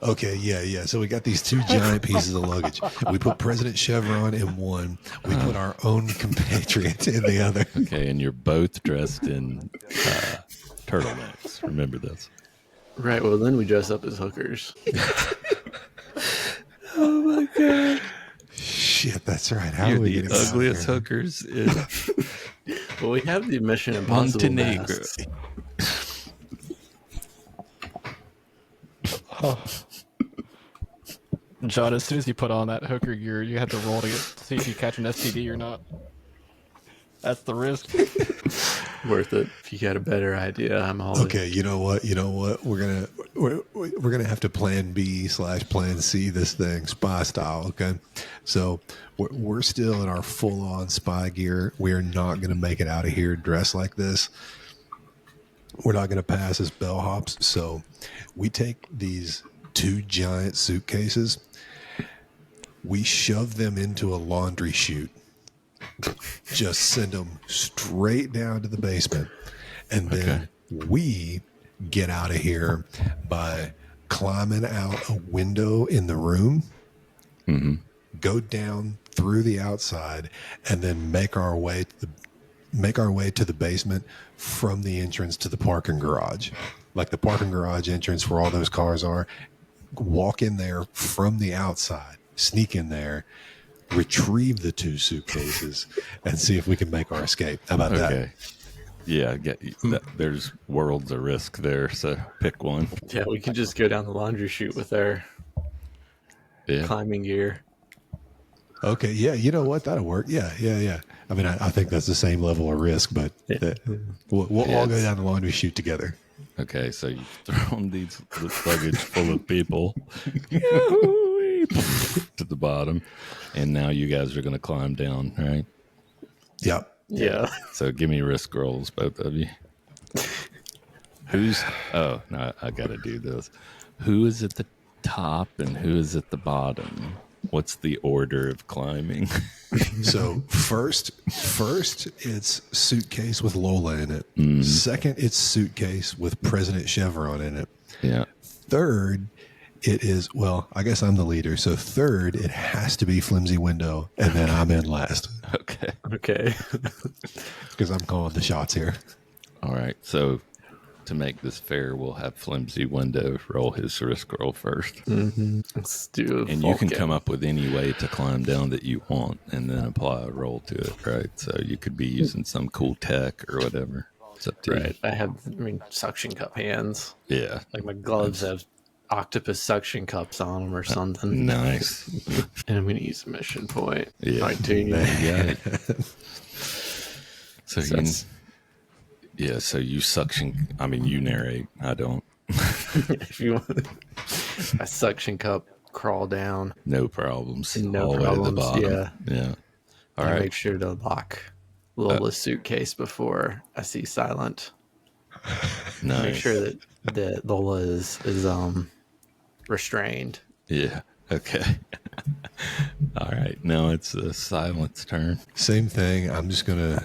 Speaker 1: Okay, yeah. So we got these two giant pieces of luggage. We put President Chevron in one. We put our own compatriot in the other.
Speaker 6: Okay, and you're both dressed in turtlenecks. Remember this.
Speaker 5: Right, well then we dress up as hookers.
Speaker 1: Shit, that's right. How
Speaker 6: You're
Speaker 1: are we
Speaker 6: the
Speaker 1: getting out of
Speaker 6: ugliest
Speaker 1: here?
Speaker 6: hookers in
Speaker 5: Well, we have the Mission Impossible
Speaker 6: Montenegro.
Speaker 5: masks.
Speaker 2: John, as soon as you put on that hooker gear, you have to roll to see if you catch an STD or not. That's the risk.
Speaker 5: Worth it. If you got a better idea, I'm all in.
Speaker 1: Okay, you know what? We're gonna have to plan B/plan C this thing spy style. Okay, so we're still in our full on spy gear. We are not gonna make it out of here dressed like this. We're not gonna pass as bellhops. So we take these two giant suitcases. We shove them into a laundry chute. Just send them straight down to the basement, and then we get out of here by climbing out a window in the room, go down through the outside, and then make our way to the basement from the entrance to the parking garage, like the parking garage entrance where all those cars are. Walk in there from the outside, sneak in there, retrieve the two suitcases, and see if we can make our escape. How about that?
Speaker 6: Okay. Yeah, there's worlds of risk there, so pick one.
Speaker 5: Yeah, we can just go down the laundry chute with our
Speaker 6: Yeah.
Speaker 5: climbing gear.
Speaker 1: Okay, yeah, you know what? That'll work. Yeah. I mean, I think that's the same level of risk, but we'll all go down the laundry chute together.
Speaker 6: Okay, so you've thrown this luggage full of people to the bottom, and now you guys are going to climb down, right?
Speaker 1: Yep.
Speaker 5: Yeah.
Speaker 6: So give me risk rolls, both of you. Oh, no, I got to do this. Who is at the top and who is at the bottom? What's the order of climbing?
Speaker 1: So first it's suitcase with Lola in it. Second, it's suitcase with President Chevron in it.
Speaker 6: Yeah.
Speaker 1: Third, it is, well, I guess I'm the leader. So third, it has to be flimsy window, and then I'm in last
Speaker 6: Okay.
Speaker 5: Okay.
Speaker 1: because I'm calling the shots here.
Speaker 6: All right. So to make this fair, we'll have Flimsy Window roll his risk roll first.
Speaker 5: Let's do.
Speaker 6: And you can come up with any way to climb down that you want and then apply a roll to it, right? So you could be using some cool tech or whatever. It's up to
Speaker 5: Right. I mean, suction cup hands.
Speaker 6: you. Yeah.
Speaker 5: Like my gloves have octopus suction cups on them or something.
Speaker 6: Nice.
Speaker 5: And I'm going to use a mission point.
Speaker 6: Yeah.
Speaker 5: 19.
Speaker 6: Yeah. So you,
Speaker 5: that's-
Speaker 6: yeah, so you suction, I mean, you narrate. I don't.
Speaker 5: If you want, a suction cup crawl down.
Speaker 6: No problems.
Speaker 5: No
Speaker 6: all the way to the
Speaker 5: problems,
Speaker 6: bottom.
Speaker 5: yeah.
Speaker 6: Yeah. All
Speaker 5: I
Speaker 6: right.
Speaker 5: make sure to lock Lola's suitcase before I see Silent.
Speaker 6: Nice.
Speaker 5: Make sure that Lola is restrained.
Speaker 6: Yeah. Okay. All right. Now it's Silent's turn.
Speaker 1: Same thing. I'm just gonna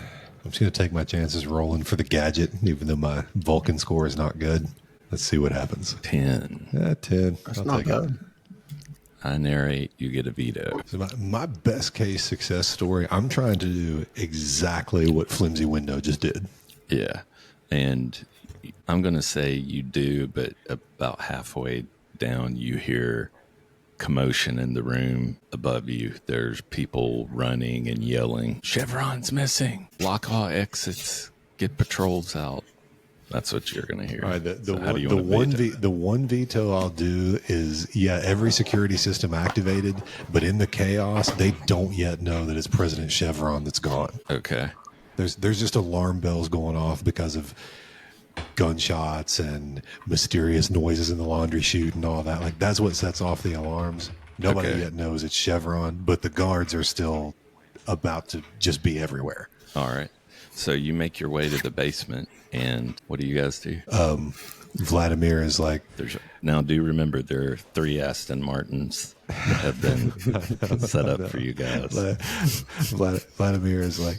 Speaker 1: take my chances rolling for the gadget, even though my Vulcan score is not good. Let's see what happens.
Speaker 6: 10.
Speaker 1: 10.
Speaker 5: That's
Speaker 1: I'll
Speaker 5: not
Speaker 1: take it.
Speaker 5: bad.
Speaker 6: I narrate. You get a veto.
Speaker 1: So my best case success story, I'm trying to do exactly what Flimsy Window just did.
Speaker 6: Yeah. And I'm going to say you do, but about halfway down, you hear commotion in the room above you. There's people running and yelling, Chevron's missing. Lock all exits. Get patrols out. That's what you're going to hear.
Speaker 1: All right,
Speaker 6: So how do you want to veto?
Speaker 1: the one veto I'll do is, every security system activated, but in the chaos, they don't yet know that it's President Chevron that's gone.
Speaker 6: Okay.
Speaker 1: There's just alarm bells going off because of gunshots and mysterious noises in the laundry chute and all that. Like, that's what sets off the alarms. Nobody
Speaker 6: Okay.
Speaker 1: yet knows it's Chevron, but the guards are still about to just be everywhere.
Speaker 6: All right. So you make your way to the basement, and what do you guys do?
Speaker 1: Vladimir is like,
Speaker 6: Now, do remember there are 3 Aston Martins that have been set up for you guys.
Speaker 1: Vladimir is like,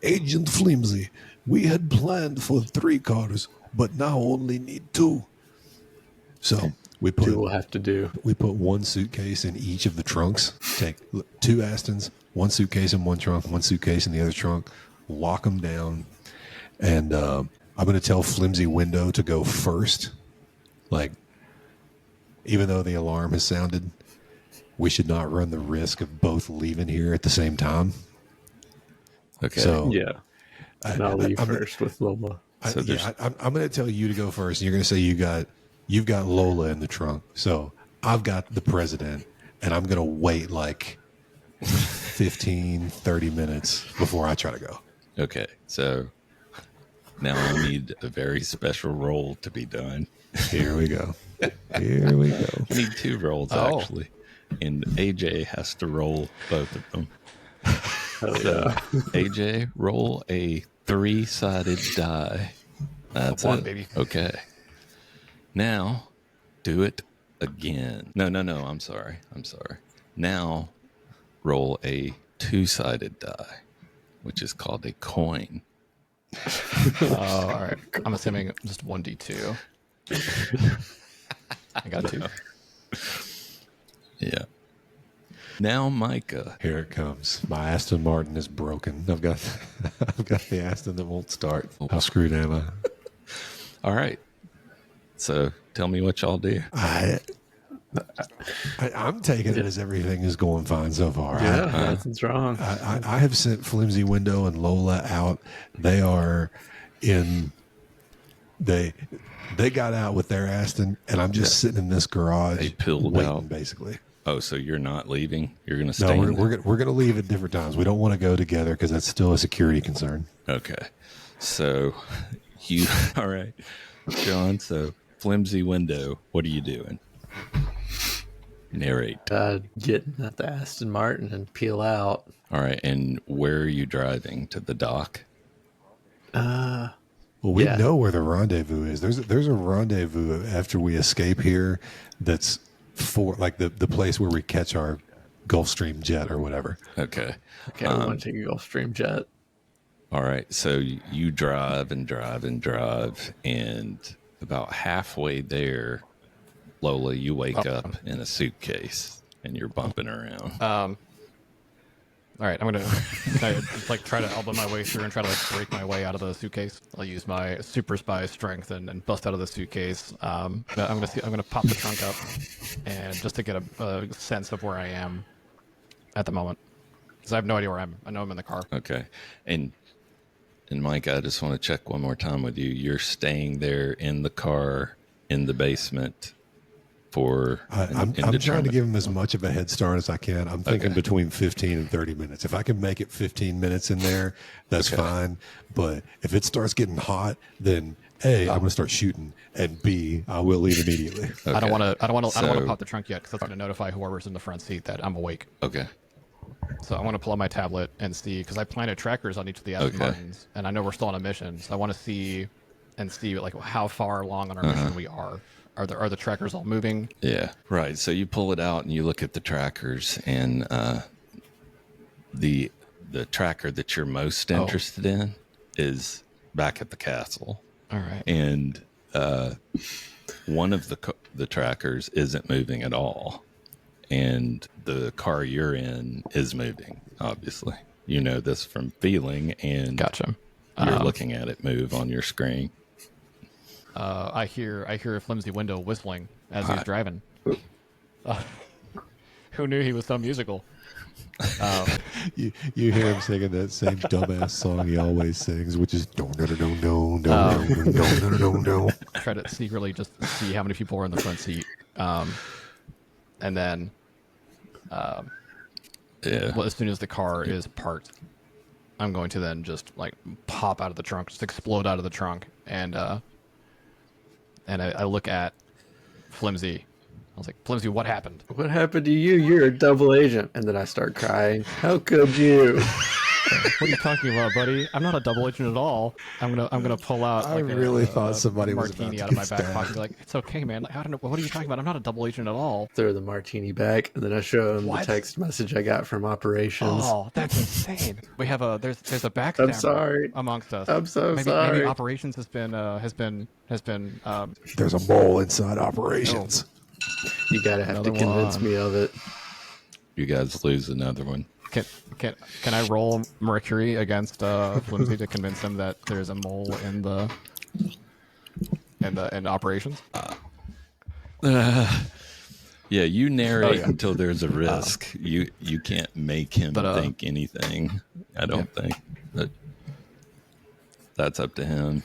Speaker 1: Agent Flimsy, we had planned for 3 cars, but now only need 2. So we
Speaker 5: Two will
Speaker 1: put
Speaker 5: have to do.
Speaker 1: 1 suitcase in each of the trunks. Take 2 Astons, 1 suitcase in one trunk, 1 suitcase in the other trunk. Lock them down, and I'm going to tell Flimsy Window to go first. Like, even though the alarm has sounded, we should not run the risk of both leaving here at the same time.
Speaker 6: Okay.
Speaker 1: So
Speaker 5: Yeah. And I'll leave first with Lola.
Speaker 6: So there's-
Speaker 1: I'm going to tell you to go first. And you're going to say you've got Lola in the trunk. So I've got the president, and I'm going to wait like 15, 30 minutes before I try to go.
Speaker 6: Okay, so now I need a very special roll to be done.
Speaker 1: Here we go. Here we go.
Speaker 6: I need 2 rolls, actually. And AJ has to roll both of them.
Speaker 5: Hell
Speaker 6: So,
Speaker 5: yeah.
Speaker 6: AJ, roll a 3-sided die. That's
Speaker 2: One,
Speaker 6: it.
Speaker 2: baby.
Speaker 6: Okay. Now, do it again. No, I'm sorry. Now, roll a 2-sided die, which is called a coin.
Speaker 2: All right. I'm assuming just 1d2. I got 2.
Speaker 6: Yeah. Now, Micah.
Speaker 1: Here it comes. My Aston Martin is broken. I've got the Aston that won't start. How screwed am I?
Speaker 6: All right. So tell me what y'all do.
Speaker 1: I'm taking it as everything is going fine so far.
Speaker 5: Yeah, nothing's wrong.
Speaker 1: I have sent Flimsy Window and Lola out. They are in. They got out with their Aston, and I'm just sitting in this garage.
Speaker 6: They peeled
Speaker 1: waiting,
Speaker 6: out.
Speaker 1: basically.
Speaker 6: Oh, so you're not leaving? You're going to
Speaker 1: No,
Speaker 6: stay?
Speaker 1: we're going to leave at different times. We don't want to go together because that's still a security concern.
Speaker 6: Okay. So you, all right, John. So Flimsy Window, what are you doing? Narrate.
Speaker 5: Getting at the Aston Martin and peel out.
Speaker 6: All right. And where are you driving? To the dock?
Speaker 1: Well, we
Speaker 5: Yeah.
Speaker 1: know where the rendezvous is. There's a rendezvous after we escape here. That's for like the place where we catch our Gulfstream jet or whatever.
Speaker 6: Okay.
Speaker 5: Okay, I want to take a Gulfstream jet.
Speaker 6: All right. So you drive and drive and drive, and about halfway there, Lola, you wake up in a suitcase and you're bumping around.
Speaker 2: All right, I'm gonna just, like try to elbow my way through and try to like break my way out of the suitcase. I'll use my super spy strength and bust out of the suitcase. But I'm gonna pop the trunk up and just to get a sense of where I am at the moment, because I have no idea where I am. I know I'm in the car.
Speaker 6: Okay. And Mike, I just want to check one more time with you. You're staying there in the car in the basement for
Speaker 1: I'm trying to give him as much of a head start as I can. I'm thinking between 15 and 30 minutes. If I can make it 15 minutes in there, that's fine. But if it starts getting hot, then A, I'm going to start shooting, and B, I will leave immediately.
Speaker 6: Okay.
Speaker 2: I don't want to
Speaker 6: So-
Speaker 2: pop the trunk yet because that's going to notify whoever's in the front seat that I'm awake.
Speaker 6: Okay.
Speaker 2: So I want to pull out my tablet and see, because I planted trackers on each of the Aston Martins, and I know we're still on a mission. So I want to see like how far along on our mission we are. Are the trackers all moving?
Speaker 6: Yeah. Right. So you pull it out and you look at the trackers, and the tracker that you're most interested in is back at the castle.
Speaker 2: All right.
Speaker 6: And one of the trackers isn't moving at all, and the car you're in is moving. Obviously, you know this from feeling, and
Speaker 2: Gotcha.
Speaker 6: you're looking at it move on your screen.
Speaker 2: I hear a flimsy window whistling as he's driving. Who knew he was so musical?
Speaker 1: You hear him singing that same dumbass song he always sings, which is don don don don don don don don don.
Speaker 2: Try to secretly just see how many people are in the front seat, and then well, as soon as the car is parked, I'm going to then just like pop out of the trunk, just explode out of the trunk, and I look at Flimsy. I was like, Flimsy, what happened?
Speaker 5: What happened to you? You're a double agent. And then I start crying. How could you?
Speaker 2: What are you talking about, buddy? I'm not a double agent at all. I'm gonna pull out.
Speaker 1: I
Speaker 2: Like
Speaker 1: really thought somebody was
Speaker 2: martini
Speaker 1: about
Speaker 2: out
Speaker 1: to
Speaker 2: of my
Speaker 1: get
Speaker 2: back
Speaker 1: stabbed.
Speaker 2: pocket. Be like, it's okay, man. Like, I don't know. What are you talking about? I'm not a double agent at all.
Speaker 5: Throw the martini back, and then I show him
Speaker 2: What?
Speaker 5: the text message I got from operations.
Speaker 2: Oh, that's insane. We have there's a backstabber
Speaker 5: I'm sorry.
Speaker 2: amongst us.
Speaker 5: I'm so
Speaker 2: maybe,
Speaker 5: sorry.
Speaker 2: Maybe operations has been
Speaker 1: There's a mole inside operations.
Speaker 5: You gotta have to
Speaker 2: Another
Speaker 5: convince
Speaker 2: one.
Speaker 5: me of it.
Speaker 6: You guys lose another one.
Speaker 2: Can I roll Mercury against Flimsy to convince him that there's a mole in operations?
Speaker 6: Yeah, you narrate until there's a risk. You can't make him think anything. I don't think, but that's up to him.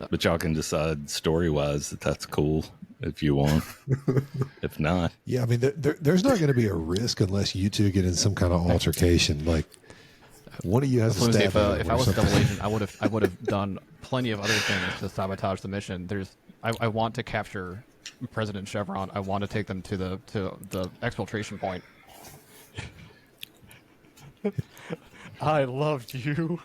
Speaker 6: But y'all can decide story wise that that's cool if you want. If not,
Speaker 1: Yeah, I mean, there's not going to be a risk unless you two get in some kind of altercation. Like one of you has to
Speaker 2: Flimsy,
Speaker 1: stab
Speaker 2: if
Speaker 1: him
Speaker 2: I
Speaker 1: or
Speaker 2: was a
Speaker 1: something.
Speaker 2: double agent, I would have done plenty of other things to sabotage the mission. I want to capture President Chevron. I want to take them to the exfiltration point. I loved you.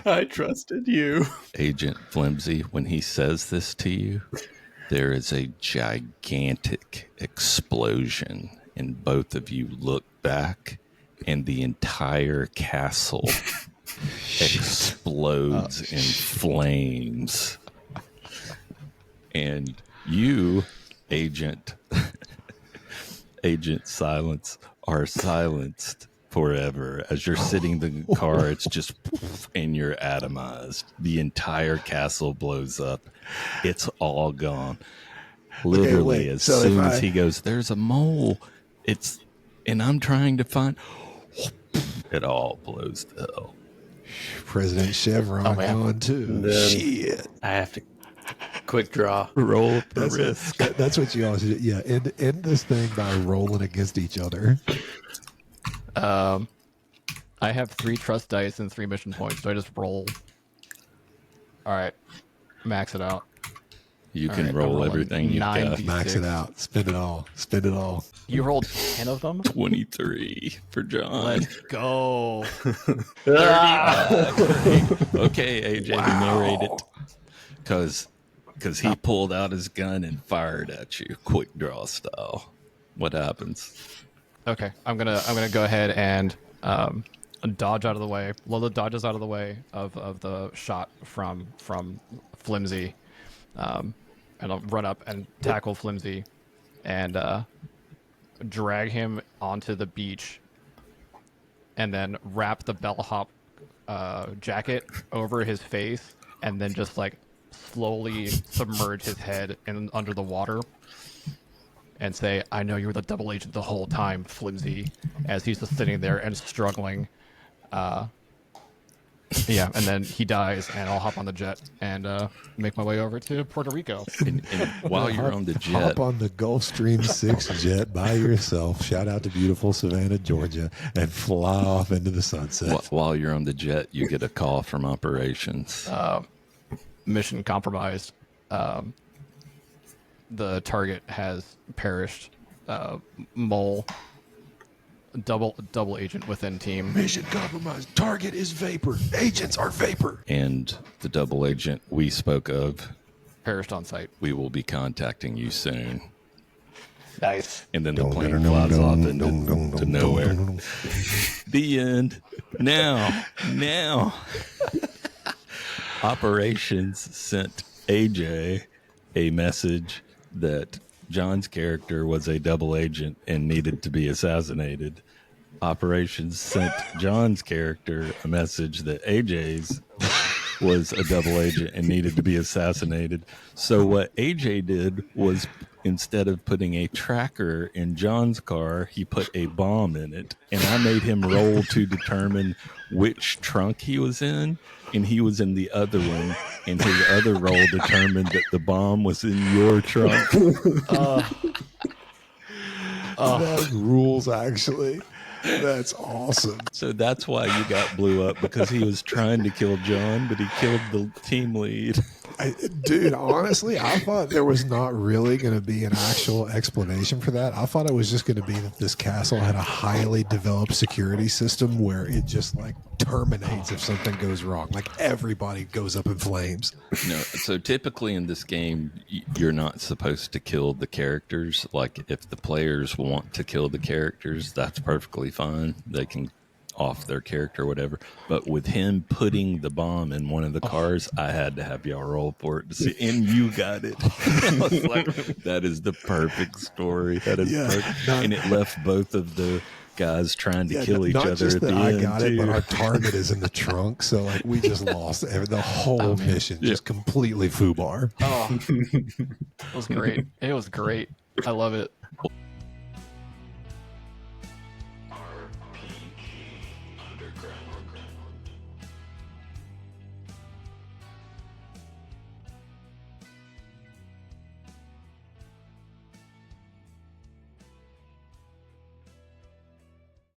Speaker 5: I trusted you.
Speaker 6: Agent Flimsy, when he says this to you, there is a gigantic explosion, and both of you look back, and the entire castle explodes in flames. And you, Agent Silence, are silenced forever. As you're sitting in the car, it's just poof, and you're atomized. The entire castle blows up. It's all gone. Literally,
Speaker 1: wait,
Speaker 6: as
Speaker 1: so if
Speaker 6: soon
Speaker 1: I-
Speaker 6: as he goes, there's a mole. And I'm trying to find. It all blows to hell.
Speaker 1: President Chevron gone too.
Speaker 5: Then-
Speaker 1: Shit.
Speaker 5: I have to quick draw.
Speaker 6: Roll the
Speaker 1: That's
Speaker 6: risk.
Speaker 1: that's what you always do. Yeah, end this thing by rolling against each other.
Speaker 2: I have 3 trust dice and 3 mission points. So I just roll. All right, max it out.
Speaker 6: You
Speaker 2: All
Speaker 6: can
Speaker 2: right, I'm
Speaker 6: roll
Speaker 2: rolling
Speaker 6: everything you've got.
Speaker 2: 96.
Speaker 1: Max it out. Spend it all. Spend it all.
Speaker 2: You rolled 10 of them?
Speaker 6: 23 for John.
Speaker 2: Let's go.
Speaker 6: Okay, AJ, narrate it. Because he pulled out his gun and fired at you, quick draw style. What happens?
Speaker 2: Okay, I'm gonna go ahead and dodge out of the way. Lola dodges out of the way of the shot from Flimsy, and I'll run up and tackle Flimsy, and drag him onto the beach, and then wrap the bellhop jacket over his face, and then just like slowly submerge his head under the water. And say, I know you were the double agent the whole time, Flimsy, as he's just sitting there and struggling. Yeah, and then he dies, and I'll hop on the jet and make my way over to Puerto Rico.
Speaker 6: And while you're on the jet,
Speaker 1: Hop on the Gulfstream 6 jet by yourself. Shout out to beautiful Savannah, Georgia, and fly off into the sunset.
Speaker 6: while you're on the jet, you get a call from operations.
Speaker 2: Mission compromised. The target has perished. Mole, double agent within team.
Speaker 1: Mission compromised. Target is vapor. Agents are vapor.
Speaker 6: And the double agent we spoke of,
Speaker 2: Perished on site.
Speaker 6: we will be contacting you soon.
Speaker 2: Nice.
Speaker 6: And then the plane flies off into nowhere. The end. Now. Operations sent AJ a message that John's character was a double agent and needed to be assassinated. Operations sent John's character a message that AJ's was a double agent and needed to be assassinated. So what AJ did was, instead of putting a tracker in John's car, he put a bomb in it. And I made him roll to determine which trunk he was in. And he was in the other one. And his other roll determined that the bomb was in your trunk.
Speaker 1: That rules, actually. That's awesome.
Speaker 6: So that's why you got blew up, because he was trying to kill John, but he killed the team lead.
Speaker 1: Dude, honestly, I thought there was not really going to be an actual explanation for that. I thought it was just going to be that this castle had a highly developed security system where it just like terminates if something goes wrong. Like everybody goes up in flames.
Speaker 6: No, so typically in this game, you're not supposed to kill the characters. Like if the players want to kill the characters, that's perfectly fine. They can off their character or whatever. But with him putting the bomb in one of the cars, I had to have y'all roll for it to see, and you got it. I was like, that is the perfect story. That is perfect. And it left both of the guys trying to kill each
Speaker 1: not
Speaker 6: other
Speaker 1: just
Speaker 6: at
Speaker 1: that
Speaker 6: the
Speaker 1: I
Speaker 6: end
Speaker 1: got
Speaker 6: too.
Speaker 1: it, but our target is in the trunk, so like we just lost the whole mission, just completely foobar.
Speaker 2: Oh, it was great. It was great. I love it.